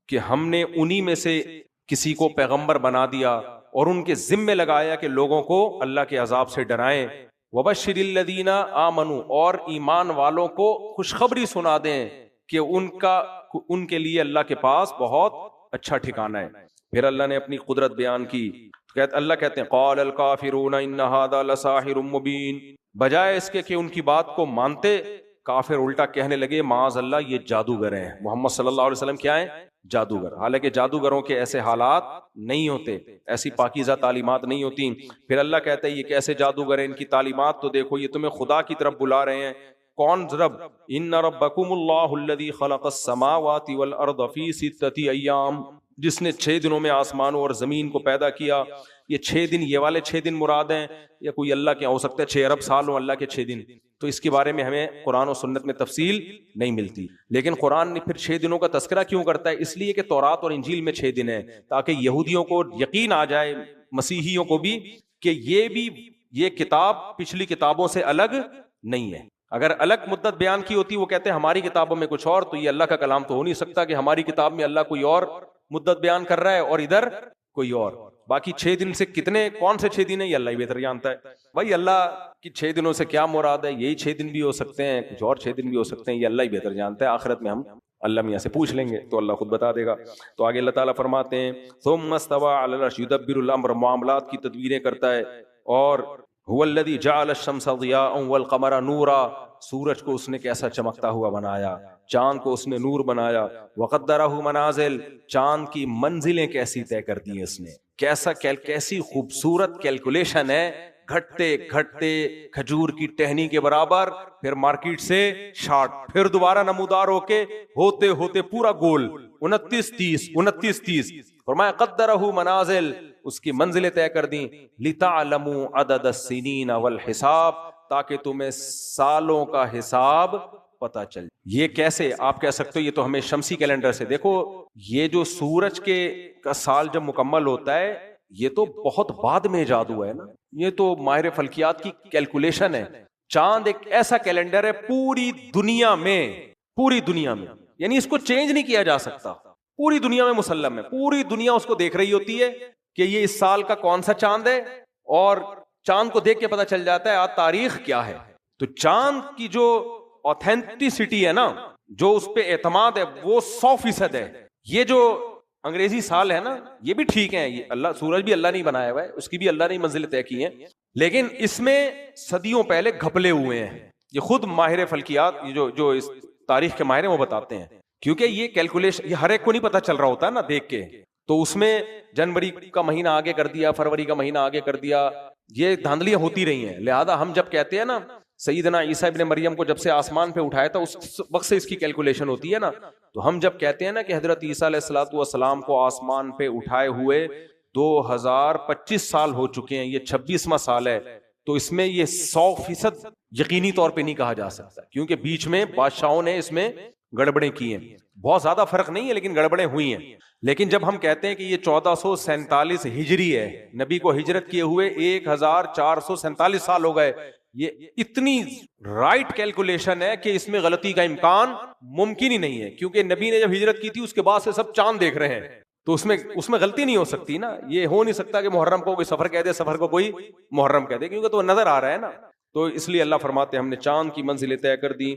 کہ ہم نے انہی میں سے کسی کو پیغمبر بنا دیا اور ان کے ذمے لگایا کہ لوگوں کو اللہ کے عذاب سے ڈرائیں. وَبَشِّرِ الَّذِينَ آمَنُوا. اور ایمان والوں کو خوشخبری سنا دیں کہ ان کے لیے اللہ کے پاس بہت اچھا ٹھکانہ ہے. پھر اللہ نے اپنی قدرت بیان کی. اللہ کہتے ہیں قَالَ الْكَافِرُونَ إِنَّ هَذَا لَسَاحِرٌ مُبِينٌ. بجائے اس کے کہ ان کی بات کو مانتے، کافر الٹا کہنے لگے معاذ اللہ یہ جادوگر ہیں. محمد صلی اللہ علیہ وسلم کیا ہیں؟ جادوگر. حالانکہ جادوگروں کے ایسے حالات نہیں ہوتے، ایسی پاکیزہ تعلیمات نہیں ہوتی. پھر اللہ کہتا ہے یہ کیسے جادوگر ہیں، ان کی تعلیمات تو دیکھو، یہ تمہیں خدا کی طرف بلا رہے ہیں. کون رب؟ ان ربکم اللہ الذی خلق السماوات والارض فی 6 ایام. جس نے 6 دنوں میں آسمانوں اور زمین کو پیدا کیا. یہ 6 دن یہ والے 6 دن مراد ہیں یا کوئی اللہ کے ہو سکتا ہے 6 ارب سال ہو اللہ کے 6 دن؟ تو اس کے بارے میں ہمیں قرآن و سنت میں تفصیل نہیں ملتی. لیکن قرآن نے پھر 6 دنوں کا تذکرہ کیوں کرتا ہے؟ اس لیے کہ تورات اور انجیل میں 6 دن ہیں تاکہ یہودیوں کو یقین آ جائے، مسیحیوں کو بھی، کہ یہ کتاب پچھلی کتابوں سے الگ نہیں ہے. اگر الگ مدت بیان کی ہوتی، وہ کہتے ہیں ہماری کتابوں میں کچھ اور، تو یہ اللہ کا کلام تو ہو نہیں سکتا کہ ہماری کتاب میں اللہ کوئی اور مدت بیان کر رہا ہے اور ادھر کوئی اور. باقی 6 دن سے کون سے 6 دن ہیں یہ اللہ ہی بہتر جانتا ہے. بھائی اللہ کی 6 دنوں سے کیا مراد ہے؟ یہی 6 دن بھی ہو سکتے ہیں، کچھ اور 6 دن بھی ہو سکتے ہیں، یہ اللہ ہی بہتر جانتا ہے. آخرت میں ہم اللہ میاں سے پوچھ لیں گے تو اللہ خود بتا دے گا. تو آگے اللہ تعالیٰ فرماتے ہیں ثم استوى على العرش يدبر الامر. معاملات کی تدبیریں کرتا ہے. اور هو الذي جعل الشمس ضياء والقمر نورا. سورج کو اس نے کیسا چمکتا ہوا بنایا، چاند کو اس نے نور بنایا. وقدرہ منازل. چاند کی منزلیں کیسی طے کر دی اس نے، کیسی خوبصورت کیلکولیشن ہے. گھٹتے گھٹتے کھجور کی ٹہنی کے برابر، پھر مارکیٹ سے شارٹ، پھر دوبارہ نمودار ہو کے ہوتے ہوتے پورا گول 29 30 فرمایا قدرہ منازل، اس کی منزلیں طے کر دیں، لتعلموا عدد السنین والحساب، تاکہ تمہیں سالوں کا حساب پتہ چل۔ یہ کیسے؟ آپ کہہ سکتے ہو یہ تو ہمیں شمسی کیلنڈر سے، دیکھو یہ جو سورج کا سال جب مکمل ہوتا ہے یہ تو بہت بعد میں ایجاد ہوا ہے نا، یہ تو ماہر فلکیات کی کیلکولیشن ہے۔ چاند ایک ایسا کیلنڈر ہے پوری دنیا میں، یعنی اس کو چینج نہیں کیا جا سکتا، پوری دنیا میں مسلم ہے، پوری دنیا اس کو دیکھ رہی ہوتی ہے کہ یہ اس سال کا کون سا چاند ہے، اور چاند کو دیکھ کے پتہ چل جاتا ہے آج تاریخ کیا ہے۔ تو چاند کی جو اوتھینٹسٹی ہے نا، جو اس پہ اعتماد ہے، وہ 100% ہے۔ یہ جو انگریزی سال ہے نا یہ بھی ٹھیک ہے، یہ اللہ، سورج بھی اللہ نے بنایا ہوا ہے، اس کی بھی اللہ نے منزلیں طے کی ہیں، لیکن اس میں صدیوں پہلے گھپلے ہوئے ہیں۔ یہ خود ماہر فلکیات جو اس تاریخ کے ماہر ہیں وہ بتاتے ہیں، کیونکہ یہ کیلکولیشن یہ ہر ایک کو نہیں پتا چل رہا ہوتا ہے نا دیکھ کے، تو اس میں جنوری کا مہینہ آگے کر دیا، فروری کا مہینہ آگے کر دیا، یہ دھاندلیاں ہوتی رہی ہیں۔ لہذا ہم جب کہتے ہیں نا سیدنا عیسیٰ ابن مریم کو جب سے آسمان پہ اٹھایا تھا اس وقت سے اس کی کیلکولیشن ہوتی ہے نا، تو ہم جب کہتے ہیں نا کہ حضرت عیسیٰ علیہ الصلوۃ والسلام کو آسمان پہ اٹھائے ہوئے 2025 سال ہو چکے ہیں، یہ 26واں سال ہے، تو اس میں یہ 100% یقینی طور پہ نہیں کہا جا سکتا، کیونکہ بیچ میں بادشاہوں نے اس میں گڑبڑیں کی ہیں، بہت زیادہ فرق نہیں ہے لیکن گڑبڑیں ہوئی ہیں۔ لیکن جب ہم کہتے ہیں کہ یہ 1447 ہجری ہے، نبی کو ہجرت کیے ہوئے 1447 سال ہو گئے، یہ اتنی رائٹ کیلکولیشن ہے کہ اس میں غلطی کا امکان ممکن ہی نہیں ہے، کیونکہ نبی نے جب ہجرت کی تھی اس کے بعد سے سب چاند دیکھ رہے ہیں، تو اس میں غلطی نہیں ہو سکتی نا۔ یہ ہو نہیں سکتا کہ محرم کو کوئی سفر کہہ دے، سفر کو کوئی محرم کہہ دے، کیونکہ تو نظر آ رہا ہے نا۔ تو اس لیے اللہ فرماتے ہیں ہم نے چاند کی منزلیں طے کر دی۔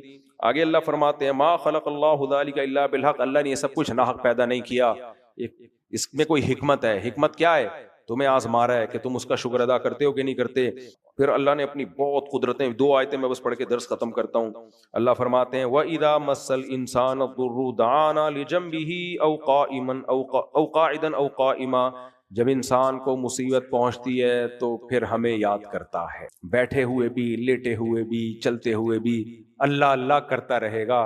آگے اللہ فرماتے ہیں ما خلق اللہ ذلک الا بالحق، اللہ نے یہ سب کچھ ناحق پیدا نہیں کیا، اس میں کوئی حکمت ہے۔ حکمت کیا ہے؟ تمہیں آزما رہا ہے کہ تم اس کا شکر ادا کرتے ہو کہ نہیں کرتے۔ پھر اللہ نے اپنی بہت قدرتیں، 2 آیتیں میں بس پڑھ کے درس ختم کرتا ہوں۔ اللہ فرماتے ہیں وَإِذَا مَسَّ الْإِنسَانَ الضُّرُّ دَعَانَا لِجَنبِهِ أَوْ قَاعِدًا أَوْ قَائِمًا، جب انسان کو مصیبت پہنچتی ہے تو پھر ہمیں یاد کرتا ہے، بیٹھے ہوئے بھی، لیٹے ہوئے بھی، چلتے ہوئے بھی اللہ اللہ کرتا رہے گا۔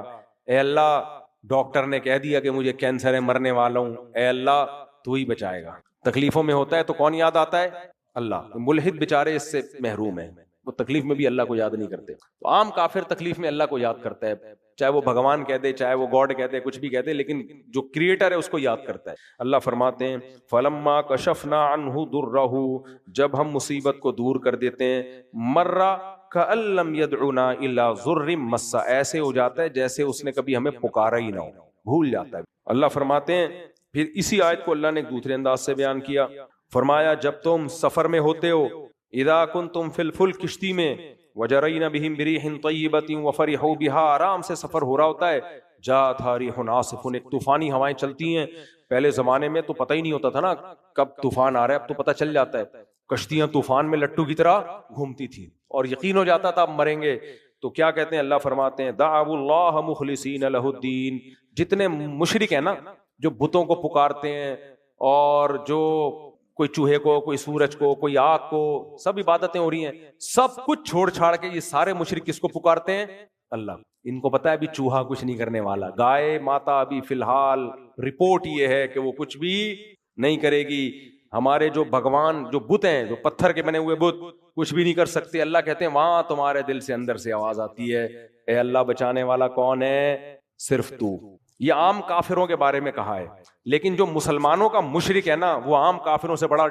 اے اللہ ڈاکٹر نے کہہ دیا کہ مجھے کینسر ہے، مرنے والا ہوں، اے اللہ تو ہی بچائے گا۔ تکلیفوں میں ہوتا ہے تو کون یاد آتا ہے؟ اللہ۔ ملحد بیچارے اس سے محروم ہیں، وہ تکلیف میں بھی اللہ کو یاد نہیں کرتے۔ تو عام کافر تکلیف میں اللہ کو یاد کرتا ہے، چاہے وہ بھگوان کہہ دے، چاہے وہ گاڈ کہہ دے، کچھ بھی کہہ دے، لیکن جو کریٹر ہے اس کو یاد کرتا ہے۔ اللہ فرماتے ہیں فَلَمَّا كَشَفْنَا عَنْهُ ضُرَّهُ، جب ہم مصیبت کو دور کر دیتے ہیں، مَرَّ كَأَن لَّمْ يَدْعُنَا إِلَّا ضُرٍّ مَّسَّ، ایسے ہو جاتا ہے جیسے اس نے کبھی ہمیں پکارا ہی نہ ہو، بھول جاتا ہے۔ اللہ فرماتے ہیں، پھر اسی آیت کو اللہ نے دوسرے انداز سے بیان کیا، فرمایا جب تم سفر میں ہوتے ہو، اذا کنتم فی الفلک، کشتی میں، وجرین بہم بریح طیبۃ وفرحوا بها، آرام سے سفر ہو رہا ہوتا ہے، جاءتھا ریح عاصف، ایک طوفانی ہوائیں چلتی ہیں۔ پہلے زمانے میں تو پتہ ہی نہیں ہوتا تھا نا کب طوفان آ رہا ہے، اب تو پتہ چل جاتا ہے۔ کشتیاں طوفان میں لٹو کی طرح گھومتی تھی اور یقین ہو جاتا تھا اب مریں گے۔ تو کیا کہتے ہیں؟ اللہ فرماتے ہیں دعوا اللہ مخلصین لہ الدین، جتنے مشرک ہیں نا جو بتوں کو پکارتے ہیں، اور جو کوئی چوہے کو، کوئی سورج کو، کوئی آگ کو، سب عبادتیں ہو رہی ہیں، سب کچھ چھوڑ چھاڑ کے یہ سارے مشرک کس کو پکارتے ہیں؟ اللہ۔ ان کو پتا ہے ابھی چوہا کچھ نہیں کرنے والا، گائے ماتا ابھی فی الحال رپورٹ یہ ہے کہ وہ کچھ بھی نہیں کرے گی۔ ہمارے جو بھگوان، جو بت ہیں، جو پتھر کے بنے ہوئے بت، کچھ بھی نہیں کر سکتے۔ اللہ کہتے ہیں وہاں تمہارے دل سے اندر سے آواز آتی ہے، اے اللہ بچانے والا کون ہے؟ صرف تو۔ یہ عام کافروں کے بارے میں کہا ہے، لیکن جو مسلمانوں کا مشرک ہے نا وہ عام کافروں سے بڑا